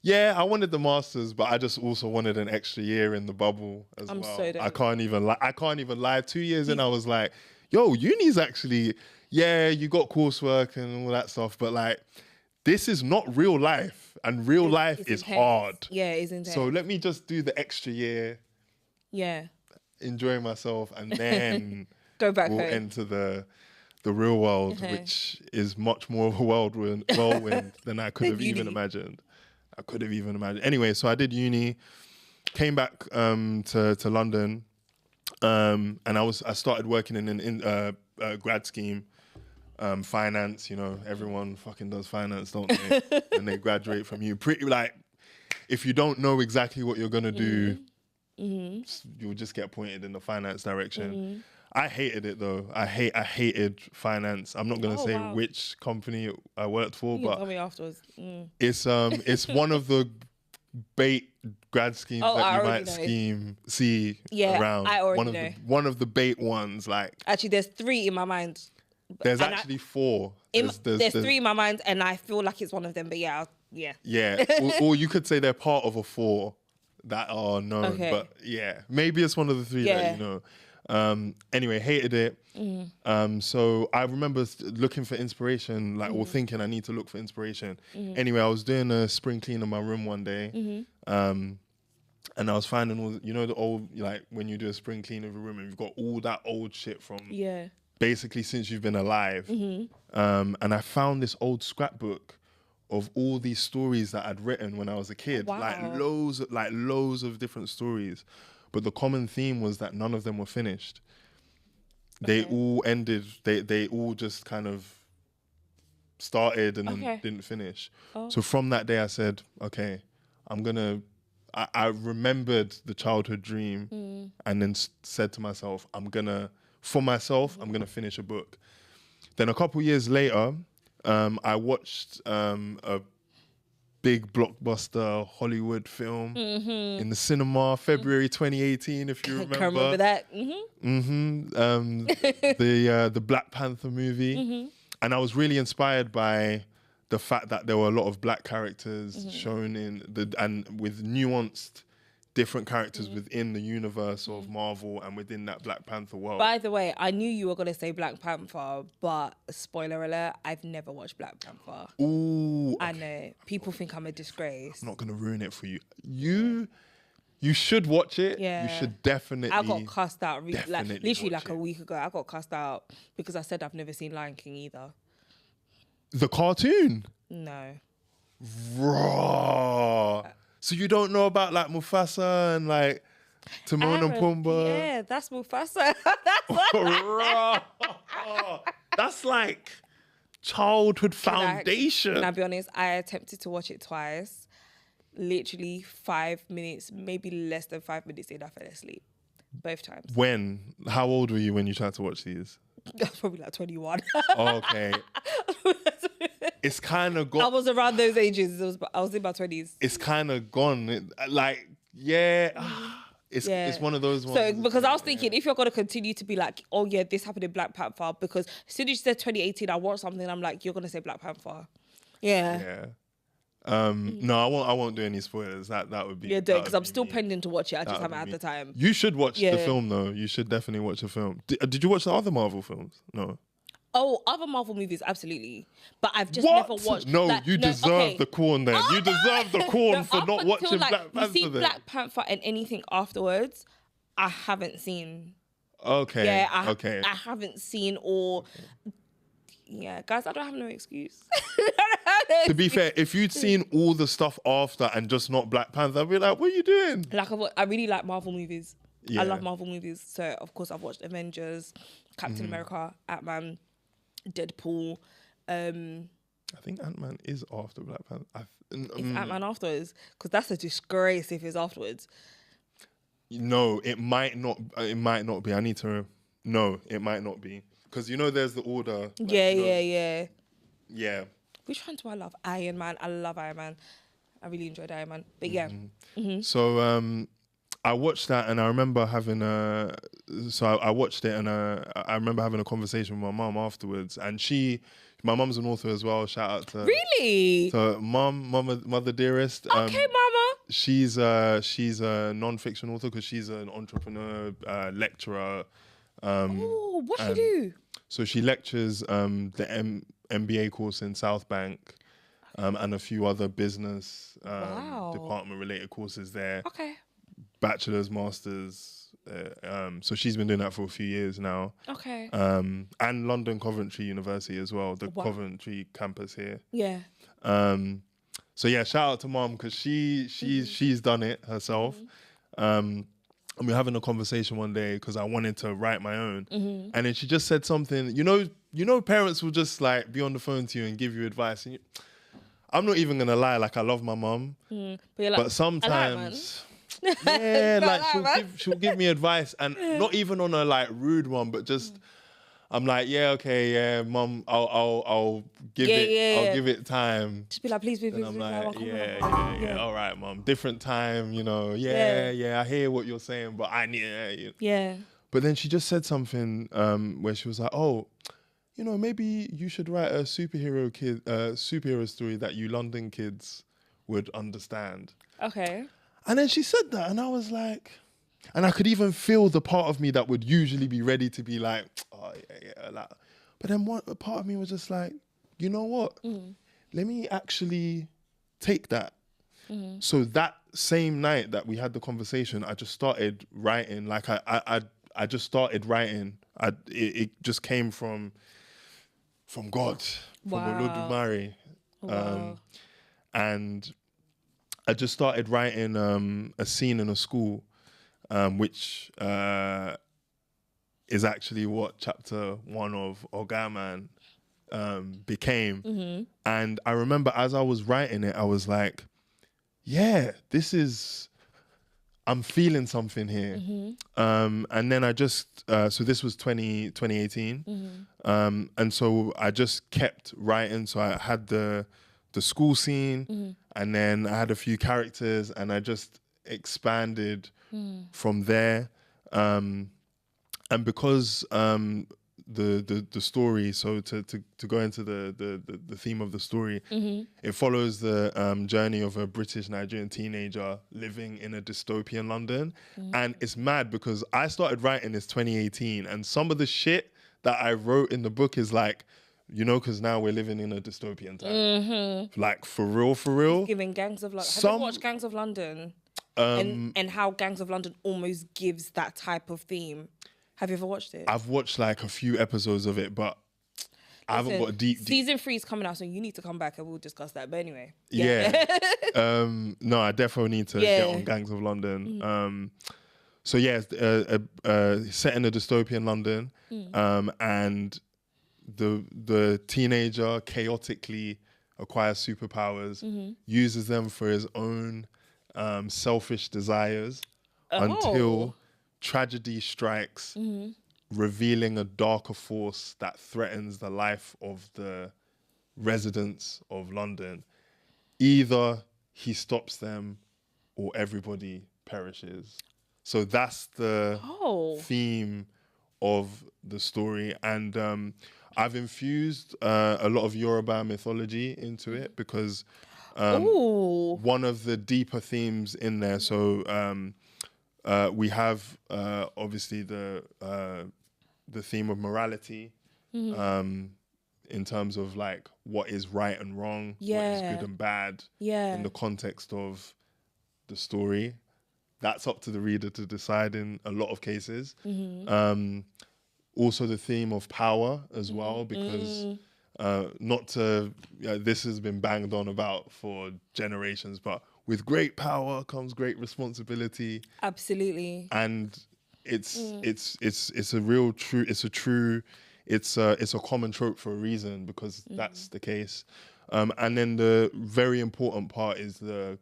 Speaker 2: I wanted the master's, but I just also wanted an extra year in the bubble as well. So I can't even lie. 2 years in, I was like, yo, uni's actually, you got coursework and all that stuff, but like, this is not real life, and real life is intense. Hard. Yeah, it's intense. So let me just do the extra year. Yeah. Enjoy myself, and then
Speaker 1: go back
Speaker 2: home. Enter the real world, which is much more of a whirlwind than I could have even imagined. Anyway, so I did uni, came back to London, and I started working in a grad scheme. Finance, everyone fucking does finance, don't they? And they graduate from you. Pretty like, if you don't know exactly what you're gonna do, you'll just get pointed in the finance direction. I hated it though. I hated finance. I'm not gonna say which company I worked for, but
Speaker 1: tell me afterwards.
Speaker 2: It's one of the bait grad schemes that you might see around.
Speaker 1: I already know.
Speaker 2: One of the bait ones, like
Speaker 1: actually, there's 3 in my mind.
Speaker 2: There's actually 4. There's
Speaker 1: 3 in my mind, and I feel like it's one of them. But yeah.
Speaker 2: or you could say they're part of a 4 that are known. Okay. But maybe it's one of the 3 that you know. Anyway, hated it. So I remember looking for inspiration, like or thinking I need to look for inspiration. Anyway, I was doing a spring clean in my room one day, and I was finding all the old, like when you do a spring clean of a room and you've got all that old shit from basically since you've been alive. And I found this old scrapbook of all these stories that I'd written when I was a kid. Wow. Like loads of different stories. But the common theme was that none of them were finished. They all ended, they all just kind of started and then didn't finish. So from that day I said, okay, I remembered the childhood dream and then said to myself, I'm gonna finish a book. Then a couple years later, I watched a big blockbuster Hollywood film in the cinema, February 2018, if you remember.
Speaker 1: I can remember that.
Speaker 2: The Black Panther movie. And I was really inspired by the fact that there were a lot of black characters shown and with nuanced different characters within the universe of Marvel and within that Black Panther world.
Speaker 1: By the way, I knew you were going to say Black Panther, but spoiler alert, I've never watched Black Panther.
Speaker 2: Ooh.
Speaker 1: I know. People think I'm a disgrace.
Speaker 2: I'm not going to ruin it for you. You should watch it. Yeah. You should definitely.
Speaker 1: I got cussed out literally a week ago. I got cussed out because I said I've never seen Lion King either.
Speaker 2: The cartoon?
Speaker 1: No.
Speaker 2: Raw. So you don't know about like Mufasa and like Timon and Pumbaa?
Speaker 1: Yeah, that's Mufasa. That's what
Speaker 2: That's like childhood foundation.
Speaker 1: Can I be honest? I attempted to watch it twice. Literally 5 minutes, maybe less than 5 minutes in, I fell asleep. Both times.
Speaker 2: When? How old were you when you tried to watch these?
Speaker 1: I was probably like 21.
Speaker 2: Okay. It's kind of gone.
Speaker 1: I was around those ages. I was in my 20s.
Speaker 2: It's kind of gone. It's one of those ones.
Speaker 1: So, because I was thinking, if you're going to continue to be like, oh yeah, this happened in Black Panther, because as soon as you said 2018, I watched something, I'm like, you're going to say Black Panther. Yeah.
Speaker 2: No, I won't do any spoilers. That would be...
Speaker 1: Yeah, because I'm still pending to watch it. I just haven't had the time.
Speaker 2: You should watch the film, though. You should definitely watch the film. Did you watch the other Marvel films? No.
Speaker 1: Oh, other Marvel movies, absolutely. But I've just never watched...
Speaker 2: No, you deserve the corn then. You deserve the corn for not watching Black Panther.
Speaker 1: You see Black Panther and anything afterwards, I haven't seen.
Speaker 2: Okay.
Speaker 1: Yeah, I haven't seen or... Yeah, guys, I don't have no excuse.
Speaker 2: To be fair, if you'd seen all the stuff after and just not Black Panther, I'd be like, what are you doing?
Speaker 1: Like, I really like Marvel movies.
Speaker 2: Yeah.
Speaker 1: I love Marvel movies. So, of course, I've watched Avengers, Captain America, Ant-Man, Deadpool.
Speaker 2: I think Ant-Man is after Black Panther.
Speaker 1: Is Ant-Man afterwards? Because that's a disgrace if it's afterwards.
Speaker 2: No, it might not. It might not be. No, it might not be. Because there's the order.
Speaker 1: Like, yeah. Which one do I love? Iron Man. I love Iron Man. I really enjoyed Iron Man. But yeah.
Speaker 2: So I watched that and I remember having I watched it and I remember having a conversation with my mum afterwards. And my mum's an author as well. Shout out to...
Speaker 1: Really?
Speaker 2: So mother dearest.
Speaker 1: Okay, mama.
Speaker 2: She's a non-fiction author because she's an entrepreneur, lecturer.
Speaker 1: What she do?
Speaker 2: So she lectures the MBA course in South Bank and a few other business department related courses there.
Speaker 1: Okay.
Speaker 2: Bachelor's, master's. So she's been doing that for a few years now.
Speaker 1: Okay.
Speaker 2: And London Coventry University as well, the Coventry campus here.
Speaker 1: Yeah.
Speaker 2: So yeah, shout out to mom because she's done it herself. And we were having a conversation one day because I wanted to write my own. And then she just said something, parents will just like be on the phone to you and give you advice. And I'm not even going to lie, like I love my mum. But sometimes, she'll give me advice and not even on a like rude one, but just, I'm like, mum, I'll give it time.
Speaker 1: Just be like, please.
Speaker 2: And I'm like, yeah, all right, mum. Different time, I hear what you're saying, but I need,
Speaker 1: Yeah.
Speaker 2: But then she just said something where she was like, oh, maybe you should write a superhero story that you London kids would understand.
Speaker 1: Okay.
Speaker 2: And then she said that, and I was like, and I could even feel the part of me that would usually be ready to be like, oh, yeah. Like, but then a part of me was just like, you know what? Let me actually take that. So that same night that we had the conversation, I just started writing. Like I just started writing. It just came from God, from Olodumare.
Speaker 1: Wow.
Speaker 2: And I just started writing a scene in a school, which is actually what chapter 1 of OGAMAN became. And I remember as I was writing it, I was like, yeah, I'm feeling something here. And then I just, so this was 2018. And so I just kept writing. So I had the school scene and then I had a few characters and I just expanded from there. And because the story, so to go into the theme of the story, it follows the journey of a British Nigerian teenager living in a dystopian London. And it's mad because I started writing this 2018 and some of the shit that I wrote in the book is like, because now we're living in a dystopian time. Like, for real.
Speaker 1: It's giving Gangs of London. Have you watched Gangs of London? And how Gangs of London almost gives that type of theme. Have you ever watched it?
Speaker 2: I've watched like a few episodes of it, but I haven't got a deep...
Speaker 1: Season 3 is coming out, so you need to come back and we'll discuss that. But anyway.
Speaker 2: Yeah. No, I definitely need to get on Gangs of London. So yeah, set in a dystopian London. And the teenager chaotically acquires superpowers, uses them for his own selfish desires until tragedy strikes, revealing a darker force that threatens the life of the residents of London. Either he stops them or everybody perishes. So that's the theme of the story. And I've infused a lot of Yoruba mythology into it because one of the deeper themes in there, so we have obviously the theme of morality, in terms of like what is right and wrong, what is good and bad, in the context of the story. That's up to the reader to decide in a lot of cases. Also the theme of power as well, because this has been banged on about for generations, but with great power comes great responsibility. Absolutely. And it's a real true, it's a common trope for a reason, because that's the case. And then the very important part is the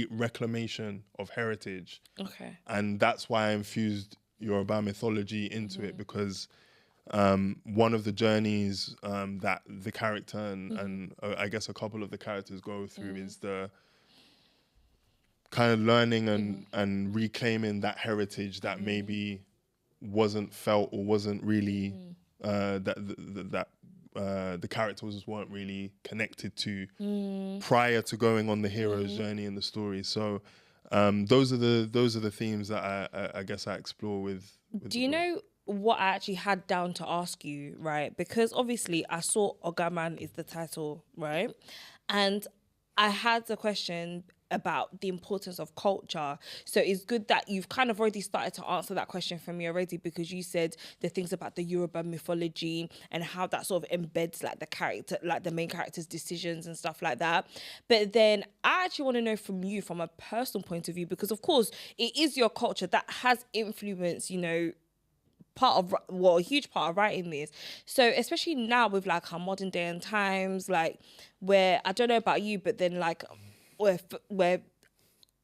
Speaker 2: reclamation of heritage. Okay. And that's why I infused Yoruba mythology into it, because one of the journeys that the character and I guess a couple of the characters go through is the kind of learning and reclaiming that heritage that maybe wasn't felt or wasn't really the characters weren't really connected to prior to going on the hero's journey in the story. So those are the themes that I guess I explore with
Speaker 1: Do you know what I actually had down to ask you, right? Because obviously I saw OGAMAN is the title, right? And I had the question about the importance of culture. So it's good that you've kind of already started to answer that question for me already, because you said the things about the Yoruba mythology and how that sort of embeds like the character, like the main character's decisions and stuff like that. But then I actually want to know from you, from a personal point of view, because of course it is your culture that has influenced, you know, a huge part of writing this. So especially now with like our modern day and times, like where, I don't know about you, but then like we're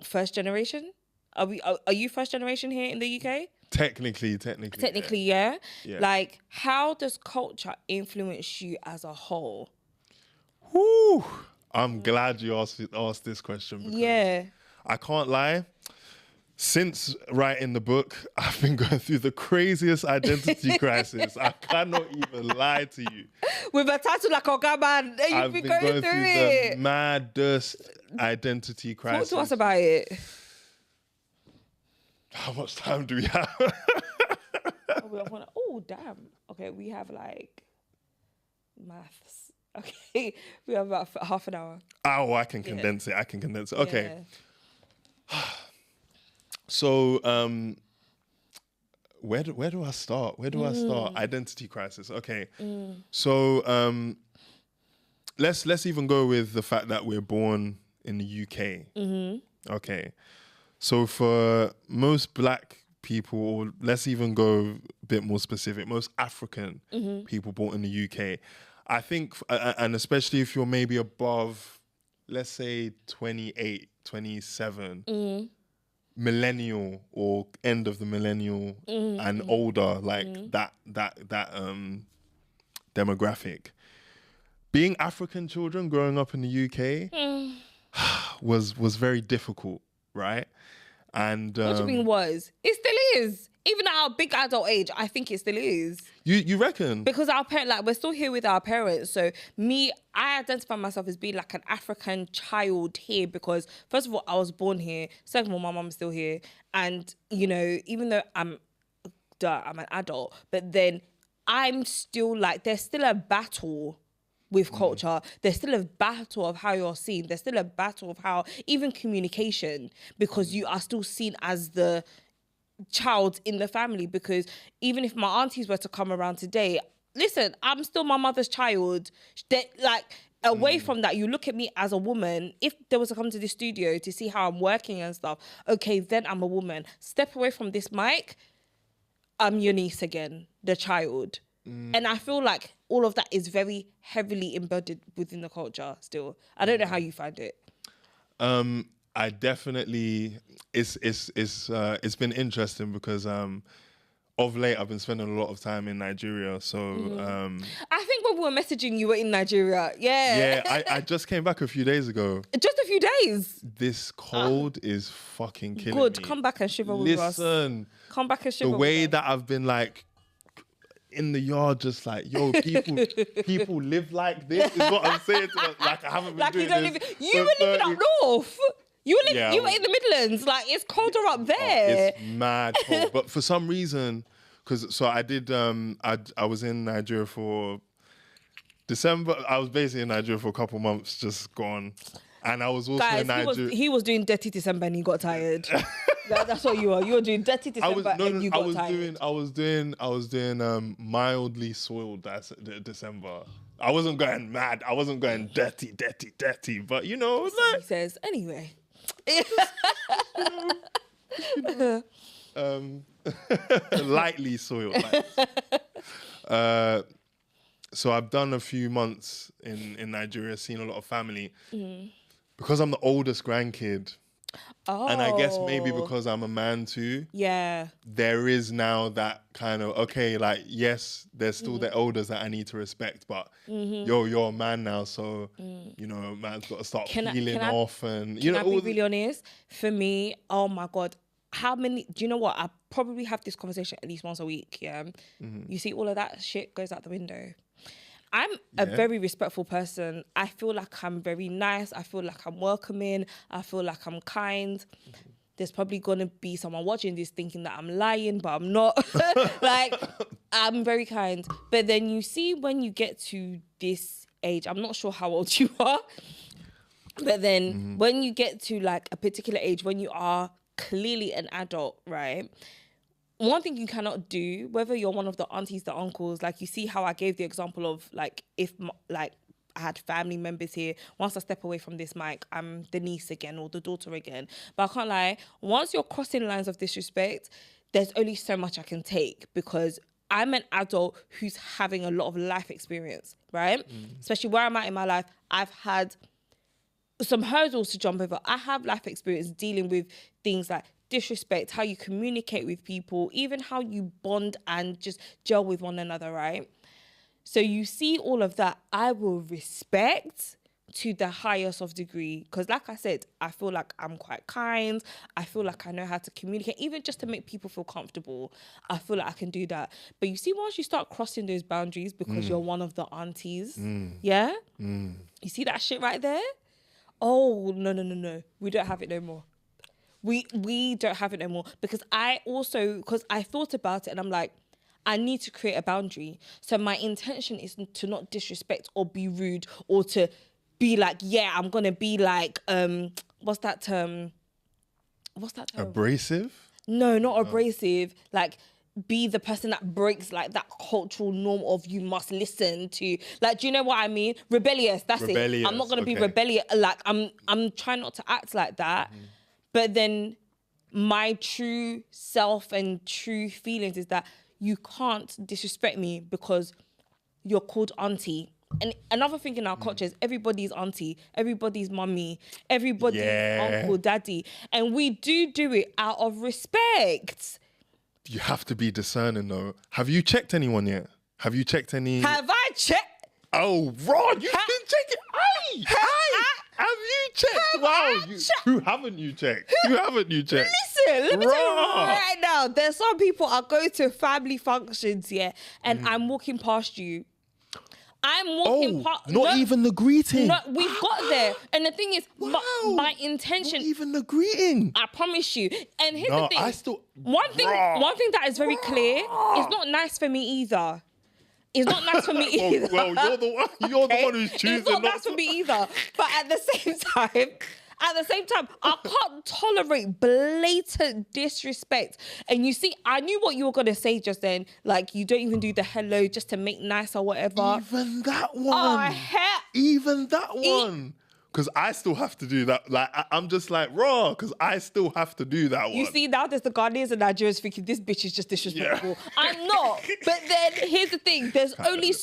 Speaker 1: first generation. Are you first generation here in the UK? Technically, yeah. Like, how does culture influence you as a whole?
Speaker 2: Whew. I'm glad you asked this question, because I can't lie. Since writing the book, I've been going through the craziest identity crisis. I cannot even lie to you.
Speaker 1: With a title like OGAMAN, you've been going through
Speaker 2: the maddest identity crisis.
Speaker 1: Talk to us about it.
Speaker 2: How much time do we have?
Speaker 1: Oh, damn. Okay, we have like maths. Okay, we have about half an hour.
Speaker 2: Oh, I can condense it. Okay. Yeah. So, where do I start? Identity crisis. Okay. So, let's even go with the fact that we're born in the UK. Okay. So for most Black people, or let's even go a bit more specific, most African people born in the UK, I think, and especially if you're maybe above, let's say 28, 27, millennial or end of the millennial and older, like that demographic. Being African children growing up in the UK was very difficult, right? And
Speaker 1: what do you mean was? It still is. Even at our big adult age, I think it still is.
Speaker 2: You reckon?
Speaker 1: Because our parents, like, we're still here with our parents. So I identify myself as being like an African child here because, first of all, I was born here. Second of all, my mum's still here. And, you know, even though I'm an adult, but then I'm still like, there's still a battle with culture. There's still a battle of how you're seen. There's still a battle of how, even communication, because you are still seen as the child in the family. Because even if my aunties were to come around today, listen, I'm still my mother's child. Away from that, you look at me as a woman. If they was to come to the studio to see how I'm working and stuff, okay, then I'm a woman. Step away from this mic, I'm your niece again, the child. And I feel like all of that is very heavily embedded within the culture still. I don't know how you find it.
Speaker 2: I definitely, it's been interesting because of late I've been spending a lot of time in Nigeria. So
Speaker 1: I think when we were messaging, you were in Nigeria. Yeah.
Speaker 2: Yeah, I just came back a few days ago.
Speaker 1: Just a few days.
Speaker 2: This cold is fucking killing me.
Speaker 1: Good, come back and shiver with us.
Speaker 2: Listen,
Speaker 1: come back and shiver
Speaker 2: the way
Speaker 1: with us.
Speaker 2: that I've been like in the yard, just like, yo, people live like this is what I'm saying to them. Like I haven't been
Speaker 1: like
Speaker 2: doing
Speaker 1: you don't
Speaker 2: this
Speaker 1: live. You were living up north. You were in the Midlands. Like it's colder up there.
Speaker 2: It's mad cold. But for some reason, so I did. I was in Nigeria for December. I was basically in Nigeria for a couple months, just gone. And I was also in Nigeria.
Speaker 1: He was doing dirty December and he got tired. That's what you were. You were doing dirty December and you got tired.
Speaker 2: I was doing mildly soiled December. I wasn't going mad. I wasn't going dirty. But you know, like,
Speaker 1: he says anyway.
Speaker 2: Lightly soiled. So I've done a few months in Nigeria, seen a lot of family. Because I'm the oldest grandkid, and I guess maybe because I'm a man too, there is now that kind of, okay, like, yes, there's still the elders that I need to respect, but you're a man now, so, you know, man's got to start peeling off and, you know.
Speaker 1: Can I be really honest? For me, oh my God, do you know what? I probably have this conversation at least once a week, yeah? You see, all of that shit goes out the window. I'm a very respectful person. I feel like I'm very nice. I feel like I'm welcoming. I feel like I'm kind. There's probably going to be someone watching this thinking that I'm lying, but I'm not. Like, I'm very kind. But then you see when you get to this age, I'm not sure how old you are, but then when you get to like a particular age, when you are clearly an adult, right? One thing you cannot do, whether you're one of the aunties, the uncles, like you see how I gave the example of like, if like I had family members here, once I step away from this mic, I'm the niece again or the daughter again. But I can't lie, once you're crossing lines of disrespect, there's only so much I can take because I'm an adult who's having a lot of life experience, right? Especially where I'm at in my life, I've had some hurdles to jump over. I have life experience dealing with things like disrespect, how you communicate with people, even how you bond and just gel with one another, right? So you see all of that, I will respect to the highest of degree. Because like I said, I feel like I'm quite kind. I feel like I know how to communicate, even just to make people feel comfortable. I feel like I can do that. But you see, once you start crossing those boundaries because you're one of the aunties, you see that shit right there? Oh, no. We don't have it no more. We don't have it no more because I thought about it and I'm like, I need to create a boundary. So my intention is to not disrespect or be rude or to be like, yeah, I'm going to be like, what's that term?
Speaker 2: Abrasive?
Speaker 1: No, not abrasive. Like, be the person that breaks like that cultural norm of you must listen to. Like, do you know what I mean? Rebellious, that's it. I'm not going to be rebellious. Like, I'm trying not to act like that. But then my true self and true feelings is that you can't disrespect me because you're called auntie. And another thing in our culture is everybody's auntie, everybody's mummy, everybody's uncle, daddy. And we do it out of respect.
Speaker 2: You have to be discerning though. Have you checked anyone yet? Have you checked any?
Speaker 1: Have I checked?
Speaker 2: Oh, Rod, you've been checking. Hey, have you checked? Who haven't you checked?
Speaker 1: Listen, let me tell you right now. There's some people I go to family functions, and I'm walking past you. I'm walking past.
Speaker 2: Not even the greeting.
Speaker 1: No, we've got there. And the thing is, my intention.
Speaker 2: Not even the greeting.
Speaker 1: I promise you. And here's the thing. One thing that is very clear, it's not nice for me either. It's not nice for me either.
Speaker 2: Well, you're the one who's choosing.
Speaker 1: It's not nice for me either. But at the same time, I can't tolerate blatant disrespect. And you see, I knew what you were going to say just then. Like, you don't even do the hello just to make nice or whatever.
Speaker 2: Even that one. Even that one. because I still have to do that. Like, I'm just like, raw, because I still have to do that one.
Speaker 1: You see, now there's the Ghanaians and Nigerians thinking this bitch is just disrespectful. Yeah. I'm not. But then here's the thing: there's only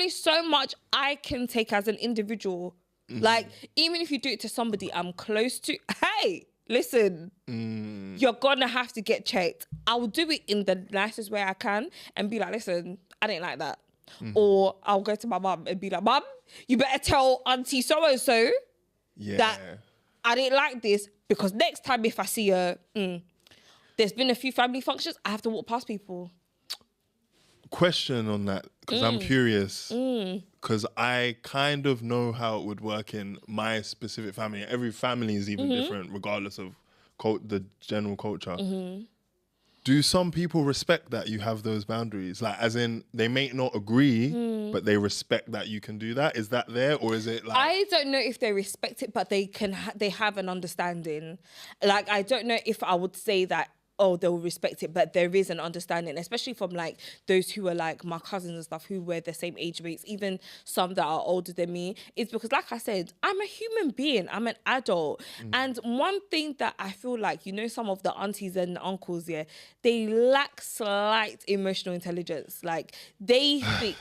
Speaker 1: so much I can take as an individual. Like, even if you do it to somebody I'm close to, hey, listen, you're gonna have to get checked. I'll do it in the nicest way I can and be like, listen, I didn't like that. Or I'll go to my mum and be like, Mum, you better tell auntie so-and-so that I didn't like this, because next time if I see her, there's been a few family functions, I have to walk past people.
Speaker 2: Question on that, because I'm curious, because I kind of know how it would work in my specific family. Every family is even different, regardless of the general culture. Do some people respect that you have those boundaries? Like, as in, they may not agree, but they respect that you can do that? Is that there, or is it like...
Speaker 1: I don't know if they respect it, but they they have an understanding. Like, I don't know if I would say that, oh, they'll respect it, but there is an understanding, especially from like those who are like my cousins and stuff, who were the same age mates, even some that are older than me. It's because, like I said, I'm a human being, I'm an adult. And one thing that I feel like, you know, some of the aunties and uncles, they lack slight emotional intelligence. Like, they think,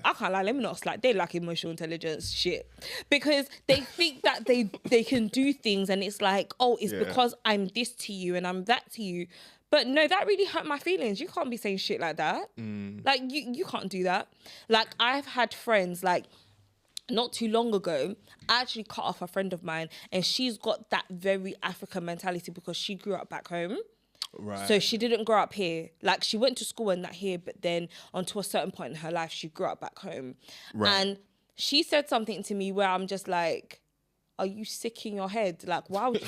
Speaker 1: I can't lie, let me not slight, they lack emotional intelligence, shit. Because they think that they can do things, and it's like, oh, it's because I'm this to you and I'm that to you. But no, that really hurt my feelings. You can't be saying shit like that. Like, you can't do that. Like, I've had friends, like, not too long ago, I actually cut off a friend of mine, and she's got that very African mentality because she grew up back home.
Speaker 2: Right.
Speaker 1: So she didn't grow up here. Like, she went to school and that here, but then onto a certain point in her life, she grew up back home. Right. And she said something to me where I'm just like, are you sick in your head? Like, why would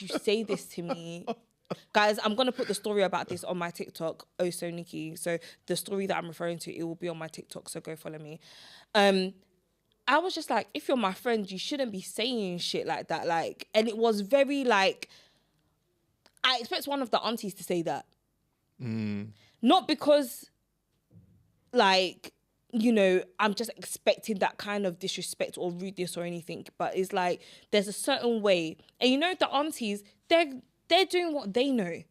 Speaker 1: you say this to me? Guys, I'm going to put the story about this on my TikTok, SoNicky. So the story that I'm referring to, it will be on my TikTok, so go follow me. I was just like, if you're my friend, you shouldn't be saying shit like that. Like, and it was very like, I expect one of the aunties to say that. Not because, like, you know, I'm just expecting that kind of disrespect or rudeness or anything, but it's like, there's a certain way. And you know, the aunties, they're doing what they know.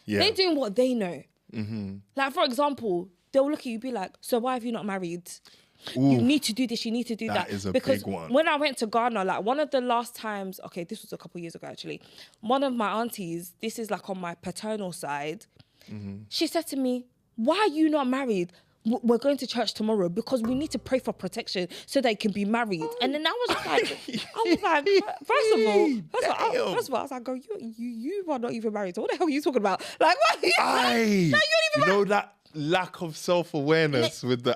Speaker 1: Yeah. They're doing what they know. Like, for example, they'll look at you and be like, so why have you not married? Ooh, you need to do this, you need to do that. That is a big one. When I went to Ghana, like, one of the last times, okay, this was a couple of years ago actually, one of my aunties, this is like on my paternal side, she said to me, why are you not married? We're going to church tomorrow because we need to pray for protection so they can be married. And then I was like, first of all, I was like, girl, you are not even married. So what the hell are you talking about? Like, what? No, you're not even married.
Speaker 2: You know that lack of self-awareness with the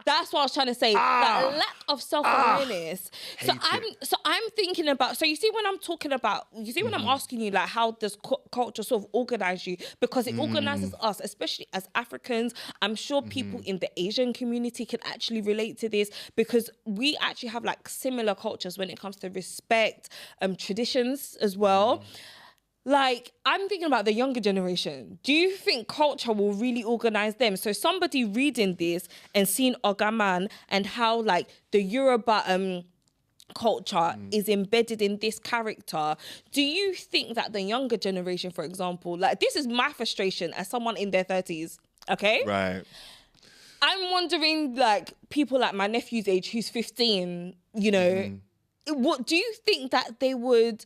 Speaker 1: that's what I was trying to say. That lack of self-awareness. So I'm thinking about, so you see when I'm talking about, you see when I'm asking you like how does culture sort of organize you, because it organizes us, especially as Africans. I'm sure people in the Asian community can actually relate to this, because we actually have like similar cultures when it comes to respect, traditions as well. Like, I'm thinking about the younger generation. Do you think culture will really organize them? So somebody reading this and seeing OGAMAN and how, like, the Yoruba culture is embedded in this character, do you think that the younger generation, for example, like, this is my frustration as someone in their 30s, okay?
Speaker 2: Right.
Speaker 1: I'm wondering, like, people like my nephew's age who's 15, you know, what do you think that they would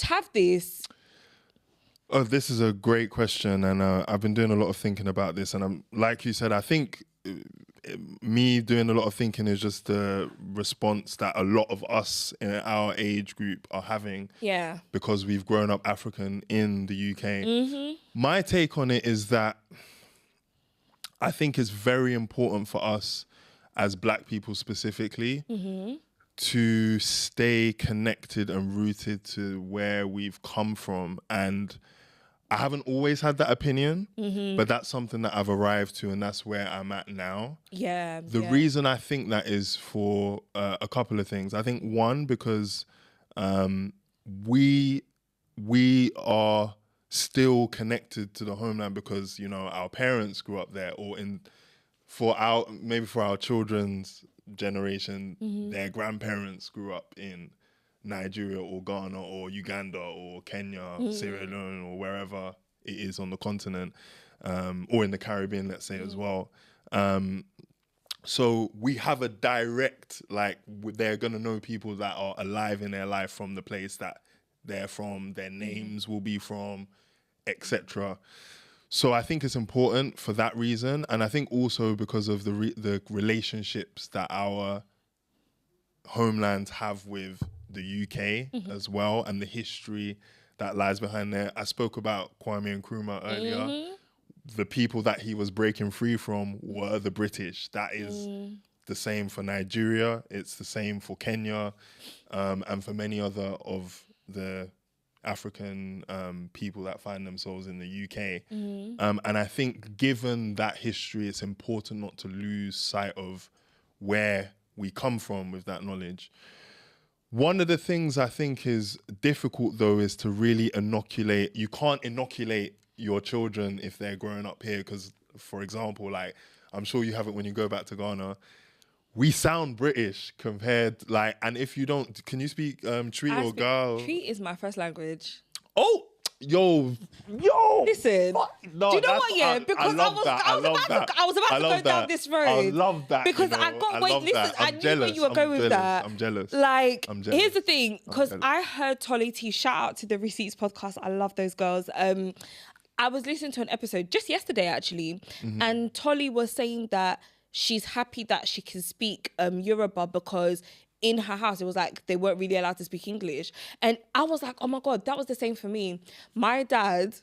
Speaker 1: have this?
Speaker 2: Oh, this is a great question, and I've been doing a lot of thinking about this, and I'm, like you said, I think me doing a lot of thinking is just the response that a lot of us in our age group are having. Yeah. Because we've grown up African in the UK. My take on it is that I think it's very important for us as Black people specifically to stay connected and rooted to where we've come from. And I haven't always had that opinion, but that's something that I've arrived to, and that's where I'm at now. Yeah. The reason I think that is for a couple of things. I think one, because we are still connected to the homeland because, you know, our parents grew up there, or maybe for our children's generation, their grandparents grew up in Nigeria or Ghana or Uganda or Kenya, Sierra Leone or wherever it is on the continent, or in the Caribbean, let's say as well. So we have a direct, like, they're going to know people that are alive in their life from the place that they're from, their names will be from, etc. So I think it's important for that reason. And I think also because of the relationships that our homelands have with the UK as well, and the history that lies behind there. I spoke about Kwame Nkrumah earlier. The people that he was breaking free from were the British. That is the same for Nigeria. It's the same for Kenya, and for many other of the African people that find themselves in the UK. And I think given that history, it's important not to lose sight of where we come from with that knowledge. One of the things I think is difficult, though, is to really inoculate. You can't inoculate your children if they're growing up here because, for example, like, I'm sure you have it when you go back to Ghana, we sound British compared, like, and if you don't, can you speak Tree or Gal?
Speaker 1: Tree is my first language.
Speaker 2: Oh, yo.
Speaker 1: Listen,
Speaker 2: No,
Speaker 1: do you know what? Yeah, because I was about to go down this road.
Speaker 2: I love that
Speaker 1: because I knew where you were going with that.
Speaker 2: I'm jealous.
Speaker 1: Like, here's the thing, because I heard Tolly T, shout out to the Receipts podcast. I love those girls. I was listening to an episode just yesterday, actually, and Tolly was saying that she's happy that she can speak Yoruba because in her house, it was like they weren't really allowed to speak English. And I was like, oh my God, that was the same for me. My dad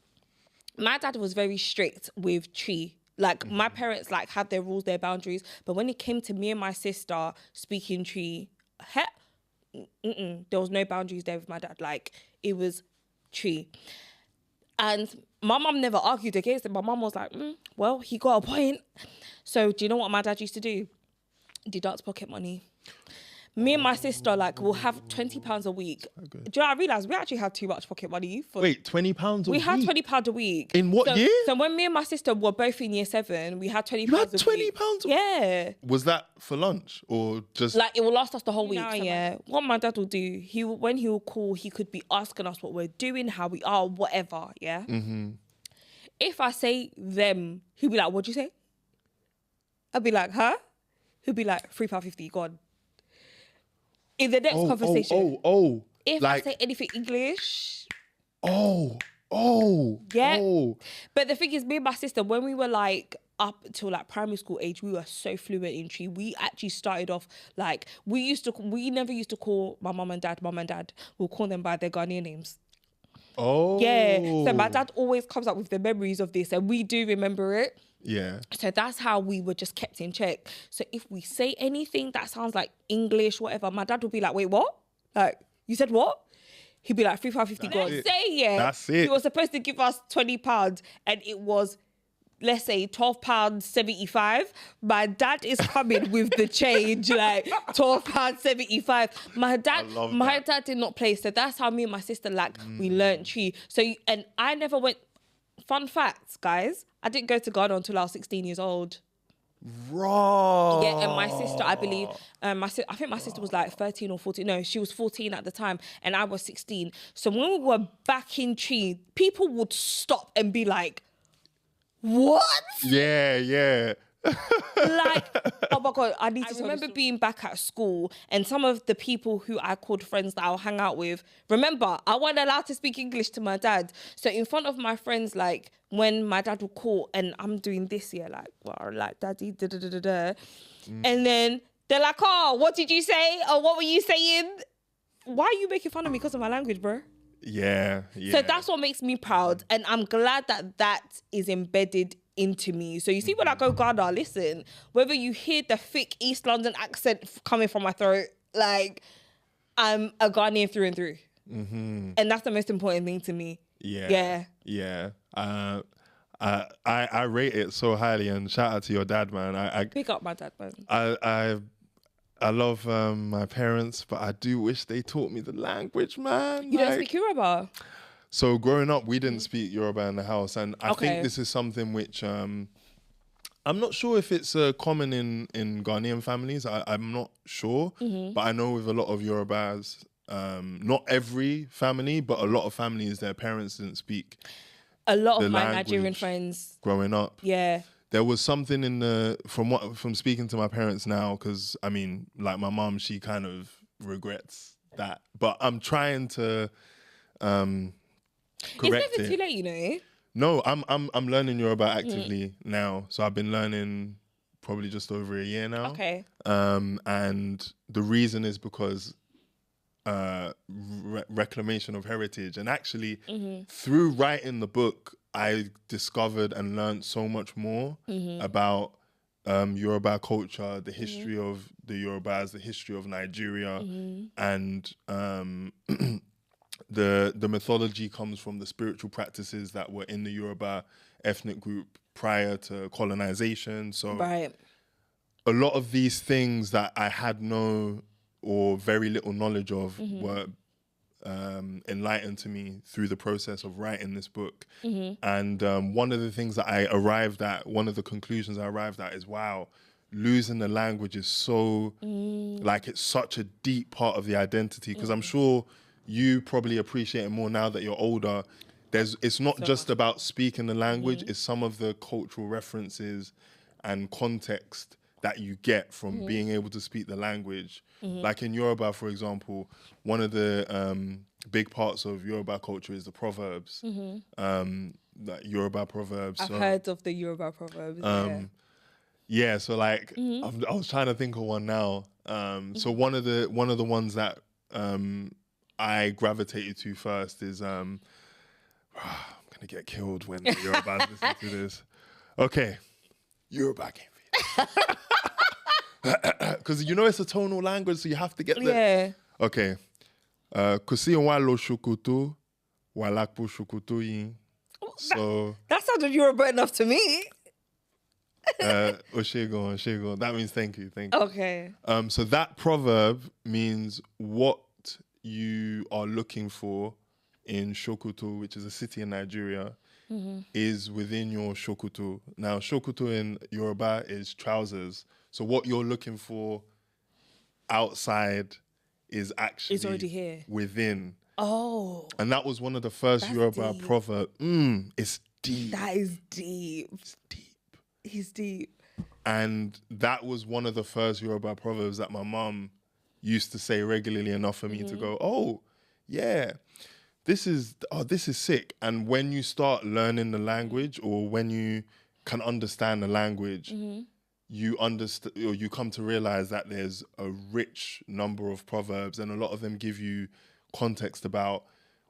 Speaker 1: was very strict with Tree. Like, my parents, like, had their rules, their boundaries. But when it came to me and my sister speaking Tree, there was no boundaries there with my dad. Like, it was Tree. And my mum never argued against it. My mum was like, well, he got a point. So do you know what my dad used to do? Deduct pocket money. Me and my sister, like, will have £20 a week. Do you know, I realised we actually had too much pocket money.
Speaker 2: Wait, £20 a week?
Speaker 1: We had £20 a week.
Speaker 2: In what year?
Speaker 1: So when me and my sister were both in year 7, we had £20 a week.
Speaker 2: You had £20 a week?
Speaker 1: Yeah.
Speaker 2: Was that for lunch or just...
Speaker 1: Like, it will last us the whole week. Yeah. What my dad will do, when he will call, he could be asking us what we're doing, how we are, whatever, yeah? If I say them, he'll be like, what'd you say? I'll be like, huh? He'll be like, £3.50, gone. In the next conversation, if I say anything English, yeah. But the thing is, me and my sister, when we were like up till like primary school age, we were so fluent in Tree. We actually started off like we never used to call my mum and dad. We'll call them by their Ghanaian names.
Speaker 2: Oh,
Speaker 1: yeah. So my dad always comes up with the memories of this, and we do remember it.
Speaker 2: Yeah.
Speaker 1: So that's how we were just kept in check. So if we say anything that sounds like English, whatever, my dad will be like, wait, what? Like, you said what? He'd be like, £3.50 gone. Let's say, yeah. That's it. He was supposed to give us £20 and it was, let's say, £12.75. My dad is coming with the change, like £12.75. My dad did not play. So that's how me and my sister, like, we learned Tree. So, and I never went, fun facts, guys, I didn't go to Ghana until I was 16 years old.
Speaker 2: Raw.
Speaker 1: Yeah, and my sister, I believe, I think my sister was like 13 or 14. No, she was 14 at the time, and I was 16. So when we were back in Tree, people would stop and be like, what?
Speaker 2: Yeah.
Speaker 1: Like, oh my God, I remember being back at school, and some of the people who I called friends that I'll hang out with, remember, I wasn't allowed to speak English to my dad. So in front of my friends, like, when my dad would call and I'm doing this here, like, well, like, daddy, da-da-da-da-da. And then they're like, oh, what did you say? Or what were you saying? Why are you making fun of me because of my language, bro?
Speaker 2: Yeah.
Speaker 1: So that's what makes me proud. And I'm glad that that is embedded into me. So you see, when I go Ghana, listen, whether you hear the thick East London accent coming from my throat, like, I'm a Ghanaian through and through. And that's the most important thing to me. Yeah. I rate it so highly, and shout out to your dad, man. I pick up my dad, man.
Speaker 2: I love my parents, but I do wish they taught me the language, man.
Speaker 1: You don't speak Yoruba?
Speaker 2: So growing up, we didn't speak Yoruba in the house, and I think this is something which I'm not sure if it's common in Ghanaian families. I'm not sure, but I know with a lot of Yorubas, not every family, but a lot of families, their parents didn't speak
Speaker 1: A lot
Speaker 2: the
Speaker 1: of my
Speaker 2: language
Speaker 1: Nigerian friends.
Speaker 2: growing up.
Speaker 1: Yeah.
Speaker 2: There was something from speaking to my parents now, because I mean, like my mom, she kind of regrets that, but I'm trying to correct
Speaker 1: It's never
Speaker 2: it.
Speaker 1: too late, you know.
Speaker 2: No, I'm learning Yoruba actively now. So I've been learning probably just over a year now.
Speaker 1: Okay.
Speaker 2: And the reason is because reclamation of heritage. And actually, through writing the book, I discovered and learned so much more about Yoruba culture, the history of the Yorubas, the history of Nigeria, and the mythology comes from the spiritual practices that were in the Yoruba ethnic group prior to colonization. So a lot of these things that I had no or very little knowledge of were enlightened to me through the process of writing this book. And one of the things that I arrived at, one of the conclusions I arrived at is, wow, losing the language is so, like, it's such a deep part of the identity. Because I'm sure you probably appreciate it more now that you're older. It's not just about speaking the language, it's some of the cultural references and context that you get from being able to speak the language. Like in Yoruba, for example, one of the big parts of Yoruba culture is the proverbs, like Yoruba proverbs.
Speaker 1: I've heard of the Yoruba proverbs.
Speaker 2: Yeah, so like I was trying to think of one now. So one of the ones that I gravitated to first is I'm gonna get killed when the Yorubas listen to this. Okay, Yoruba can't be. Because you know it's a tonal language, so you have to get the...
Speaker 1: Yeah.
Speaker 2: Okay. Kusi wa lo shukutu, wa lakpu shukutu yin. So...
Speaker 1: That sounded Yoruba enough to me.
Speaker 2: Oshego. That means thank you.
Speaker 1: Okay.
Speaker 2: So that proverb means what you are looking for in Shokutu, which is a city in Nigeria, is within your Shokutu. Now, Shokutu in Yoruba is trousers. So what you're looking for outside is actually
Speaker 1: It's already here.
Speaker 2: within.
Speaker 1: Oh.
Speaker 2: And that was one of the first Yoruba proverbs. It's deep.
Speaker 1: That is deep.
Speaker 2: It's deep.
Speaker 1: He's deep.
Speaker 2: And that was one of the first Yoruba proverbs that my mum used to say regularly enough for me to go, oh, yeah, this is sick. And when you start learning the language, or when you can understand the language, you understand, or you come to realize that there's a rich number of proverbs, and a lot of them give you context about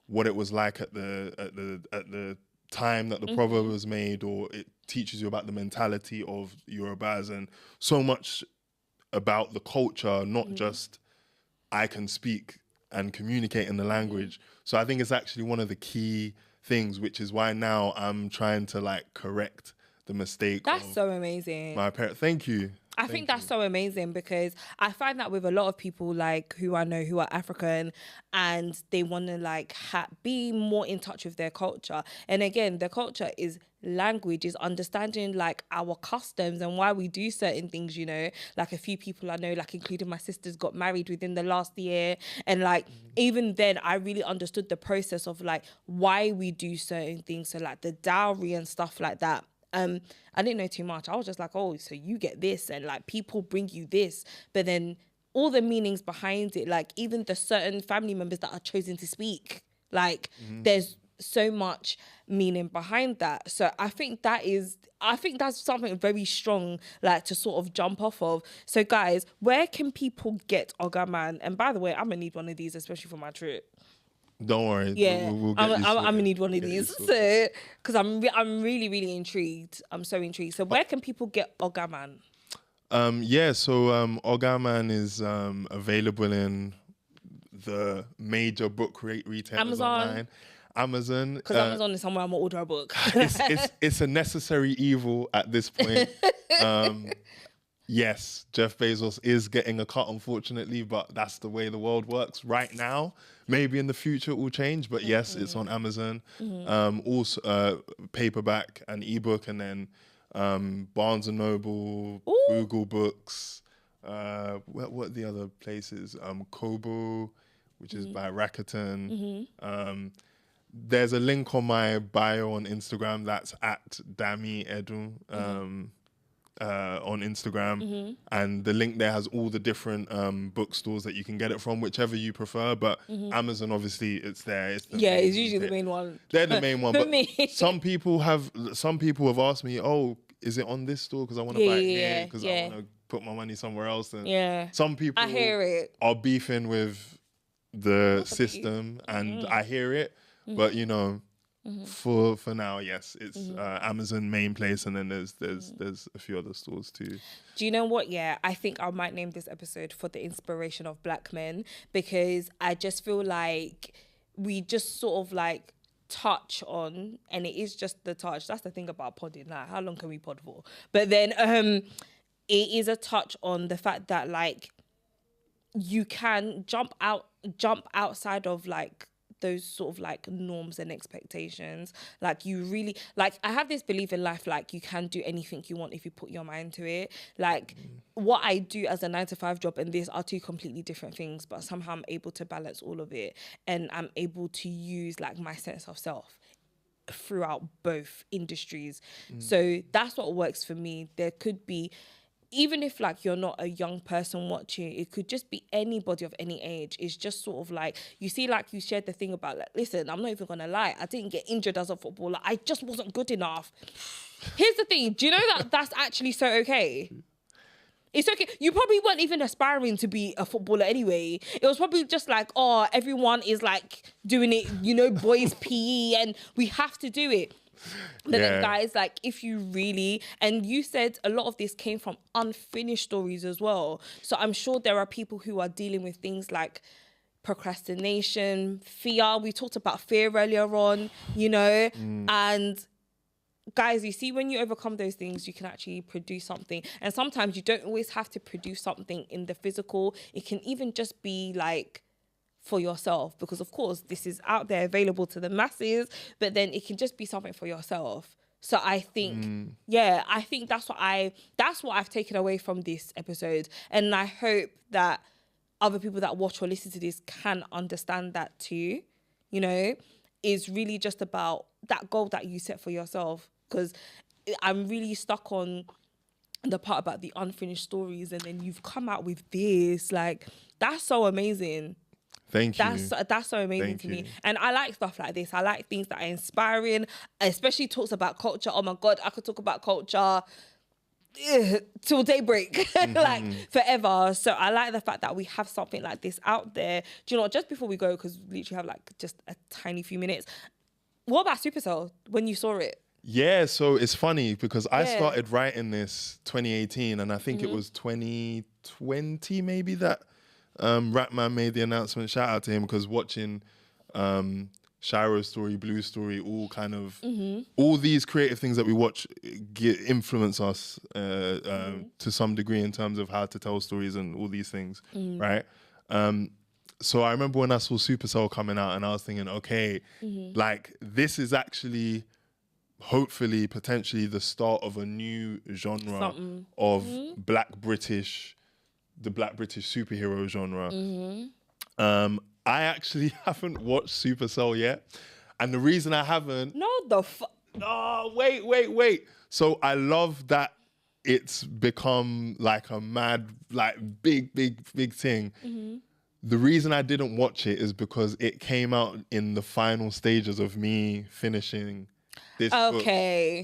Speaker 2: what it was like at the time that the proverb was made, or it teaches you about the mentality of Yorubas and so much about the culture, not just I can speak and communicate in the language. So I think it's actually one of the key things, which is why now I'm trying to like correct the mistake.
Speaker 1: That's so amazing.
Speaker 2: My parents. Thank you.
Speaker 1: I think that's so amazing, because I find that with a lot of people like who I know who are African, and they want to like be more in touch with their culture. And again, the culture is language, is understanding like our customs and why we do certain things, you know. Like a few people I know, like including my sisters, got married within the last year. And like even then I really understood the process of like why we do certain things. So like the dowry and stuff like that. I didn't know too much. I was just like, oh, so you get this, and like people bring you this, but then all the meanings behind it, like even the certain family members that are chosen to speak, like there's so much meaning behind that. So I think that's something very strong, like to sort of jump off of. So guys, where can people get OGAMAN? And by the way, I'm gonna need one of these, especially for my trip.
Speaker 2: Don't worry.
Speaker 1: Yeah,
Speaker 2: we'll
Speaker 1: I'm gonna need one of these. So, because I'm really, really intrigued. I'm so intrigued. So, where can people get OGAMAN?
Speaker 2: So OGAMAN is available in the major book retailers online. Amazon.
Speaker 1: Because Amazon is somewhere I'm gonna order a book.
Speaker 2: it's a necessary evil at this point. Yes, Jeff Bezos is getting a cut, unfortunately, but that's the way the world works right now. Maybe in the future it will change, but yes, it's on Amazon. Also paperback and ebook, and then Barnes and Noble,
Speaker 1: Ooh.
Speaker 2: Google Books, what are the other places? Kobo, which is by Rakuten. There's a link on my bio on Instagram that's at Dami Edun on Instagram. And the link there has all the different bookstores that you can get it from, whichever you prefer. But Amazon, obviously, it's there. It's
Speaker 1: usually the main one.
Speaker 2: They're the main one.
Speaker 1: For
Speaker 2: But
Speaker 1: me.
Speaker 2: some people have asked me, oh, is it on this store? Because I want to buy it here because I want to put my money somewhere else. And some people
Speaker 1: I hear it.
Speaker 2: are beefing with the system, and I hear it. But you know, for now, yes, it's Amazon main place, and then there's a few other stores too.
Speaker 1: Do you know what? Yeah, I think I might name this episode "For the Inspiration of Black Men," because I just feel like we just sort of like touch on, and it is just the touch. That's the thing about podding. Like, how long can we pod for? But then it is a touch on the fact that like you can jump outside of like those sort of like norms and expectations. Like you really, like I have this belief in life, like you can do anything you want if you put your mind to it. Like what I do as a 9-to-5 job and this are two completely different things, but somehow I'm able to balance all of it, and I'm able to use like my sense of self throughout both industries. So that's what works for me. There could be, even if like you're not a young person watching, it could just be anybody of any age. It's just sort of like, you see, like you shared the thing about like, listen, I'm not even gonna lie, I didn't get injured as a footballer. I just wasn't good enough. Here's the thing, do you know that that's actually so okay? It's okay. You probably weren't even aspiring to be a footballer anyway. It was probably just like, oh, everyone is like doing it, you know, boys PE, and we have to do it. But then guys, like if you really, and you said a lot of this came from unfinished stories as well. So I'm sure there are people who are dealing with things like procrastination, fear. We talked about fear earlier on, you know, and guys, you see, when you overcome those things, you can actually produce something. And sometimes you don't always have to produce something in the physical. It can even just be like for yourself, because of course this is out there available to the masses, but then it can just be something for yourself. So I think, I think that's what I've taken away from this episode. And I hope that other people that watch or listen to this can understand that too, you know, is really just about that goal that you set for yourself. Because I'm really stuck on the part about the unfinished stories, and then you've come out with this, like, that's so amazing.
Speaker 2: Thank you.
Speaker 1: That's so amazing to me. And I like stuff like this. I like things that are inspiring, especially talks about culture. Oh my God, I could talk about culture till daybreak, like forever. So I like the fact that we have something like this out there. Do you know what, just before we go, because we literally have like just a tiny few minutes, what about Supercell when you saw it?
Speaker 2: Yeah, so it's funny because I started writing this 2018, and I think it was 2020 maybe that Ratman made the announcement. Shout out to him, because watching Shiro's story, Blue's story, all kind of all these creative things that we watch influence us to some degree in terms of how to tell stories and all these things, right? So I remember when I saw Supercell coming out, and I was thinking, okay, like this is actually hopefully potentially the start of a new genre of the Black British superhero genre. I actually haven't watched Supercell yet, and the reason I haven't, wait. So I love that it's become like a mad, like big thing. The reason I didn't watch it is because it came out in the final stages of me finishing this book.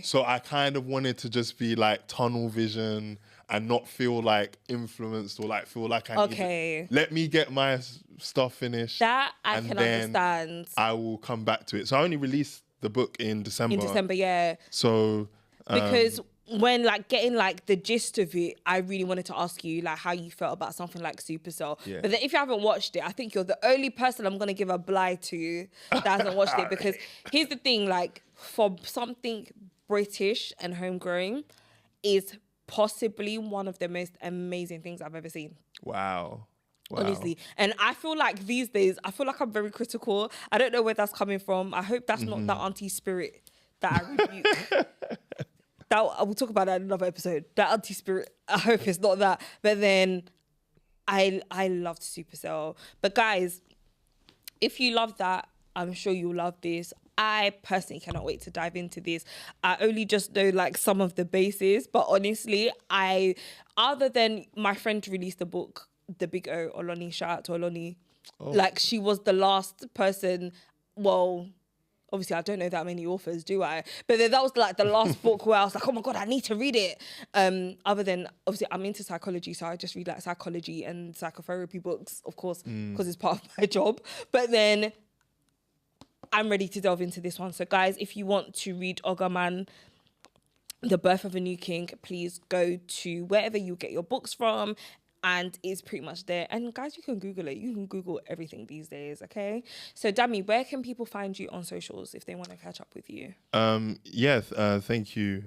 Speaker 2: So I kind of wanted to just be like tunnel vision and not feel like influenced, or like feel like I need to, let me get my stuff finished. That I can understand. I will come back to it. So I only released the book in December.
Speaker 1: Yeah.
Speaker 2: So
Speaker 1: because when like getting like the gist of it, I really wanted to ask you like how you felt about something like Supercell. Yeah. But then if you haven't watched it, I think you're the only person I'm gonna give a blight to that hasn't watched it. Because here's the thing, like for something British and homegrown, is possibly one of the most amazing things I've ever seen.
Speaker 2: Wow.
Speaker 1: Honestly. And I feel like these days, I feel like I'm very critical. I don't know where that's coming from. I hope that's not that auntie spirit that I rebuke. I will talk about that in another episode. That auntie spirit, I hope it's not that. But then I loved Supercell. But guys, if you love that, I'm sure you'll love this. I personally cannot wait to dive into this. I only just know like some of the bases, but honestly, other than my friend released the book, The Big O, Oloni, shout out to Oloni. Oh. Like she was the last person, well, obviously I don't know that many authors, do I? But then that was like the last book where I was like, oh my God, I need to read it. Other than, obviously I'm into psychology, so I just read like psychology and psychotherapy books, of course, because it's part of my job. But then I'm ready to delve into this one. So guys, if you want to read OGAMAN, The Birth of a New King, please go to wherever you get your books from, and it's pretty much there. And guys, you can Google it. You can Google everything these days, okay? So Dami, where can people find you on socials if they want to catch up with you?
Speaker 2: Thank you.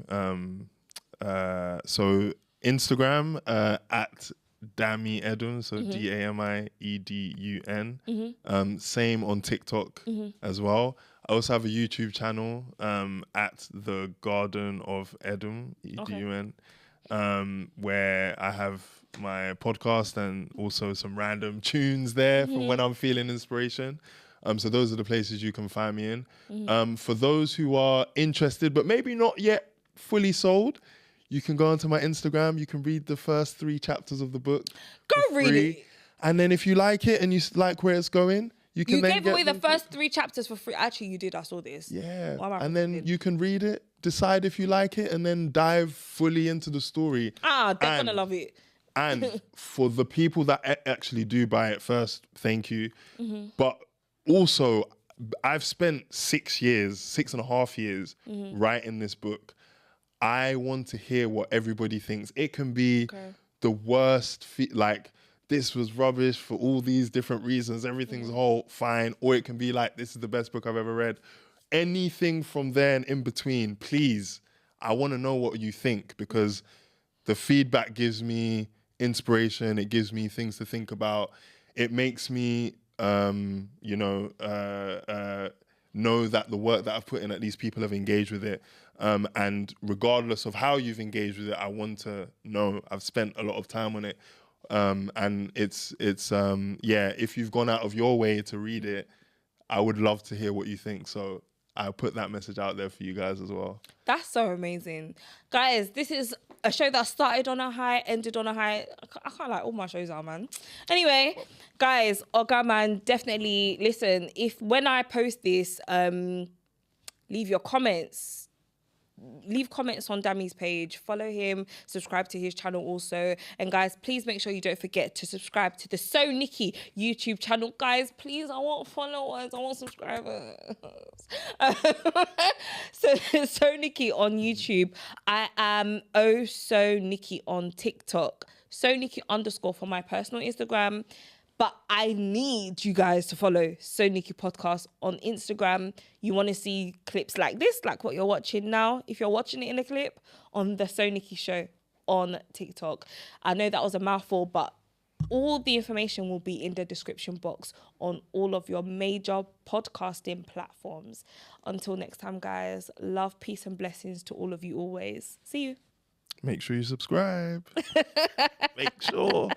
Speaker 2: So Instagram at Dami Edun, so DAMIEDUN. Same on TikTok as well. I also have a YouTube channel at the Garden of Edun, EDUN, where I have my podcast and also some random tunes there for when I'm feeling inspiration. So those are the places you can find me in. For those who are interested but maybe not yet fully sold, you can go onto my Instagram. You can read the first 3 chapters of the book.
Speaker 1: Go read it.
Speaker 2: And then if you like it and you like where it's going, you can then
Speaker 1: gave away the first 3 chapters for free. Actually, you did. I saw this.
Speaker 2: Yeah. And then you can read it, decide if you like it, and then dive fully into the story.
Speaker 1: They're going to love it.
Speaker 2: And for the people that actually do buy it first, thank you. But also, I've spent 6.5 years writing this book. I want to hear what everybody thinks. It can be the worst, like, this was rubbish for all these different reasons. Everything's whole fine. Or it can be like, this is the best book I've ever read. Anything from there and in between, please. I want to know what you think, because the feedback gives me inspiration. It gives me things to think about. It makes me, know that the work that I've put in, at least people have engaged with it. And regardless of how you've engaged with it, I want to know. I've spent a lot of time on it. And it's if you've gone out of your way to read it, I would love to hear what you think. So I'll put that message out there for you guys as well. That's
Speaker 1: so amazing. Guys, this is a show that started on a high, ended on a high. I can't like all my shows are, man. Anyway, guys, OGAMAN, definitely listen. When I post this, leave your comments. Leave comments on Dami's page, follow him, subscribe to his channel also. And guys, please make sure you don't forget to subscribe to the SoNicky YouTube channel. Guys, please, I want followers, I want subscribers. So SoNicky on YouTube. I am SoNicky on TikTok. SoNicky_ for my personal Instagram. But I need you guys to follow SoNicky Podcast on Instagram. You want to see clips like this, like what you're watching now. If you're watching it in a clip, on the SoNicky Show on TikTok. I know that was a mouthful, but all the information will be in the description box on all of your major podcasting platforms. Until next time, guys, love, peace, and blessings to all of you always. See you.
Speaker 2: Make sure you subscribe. Make sure.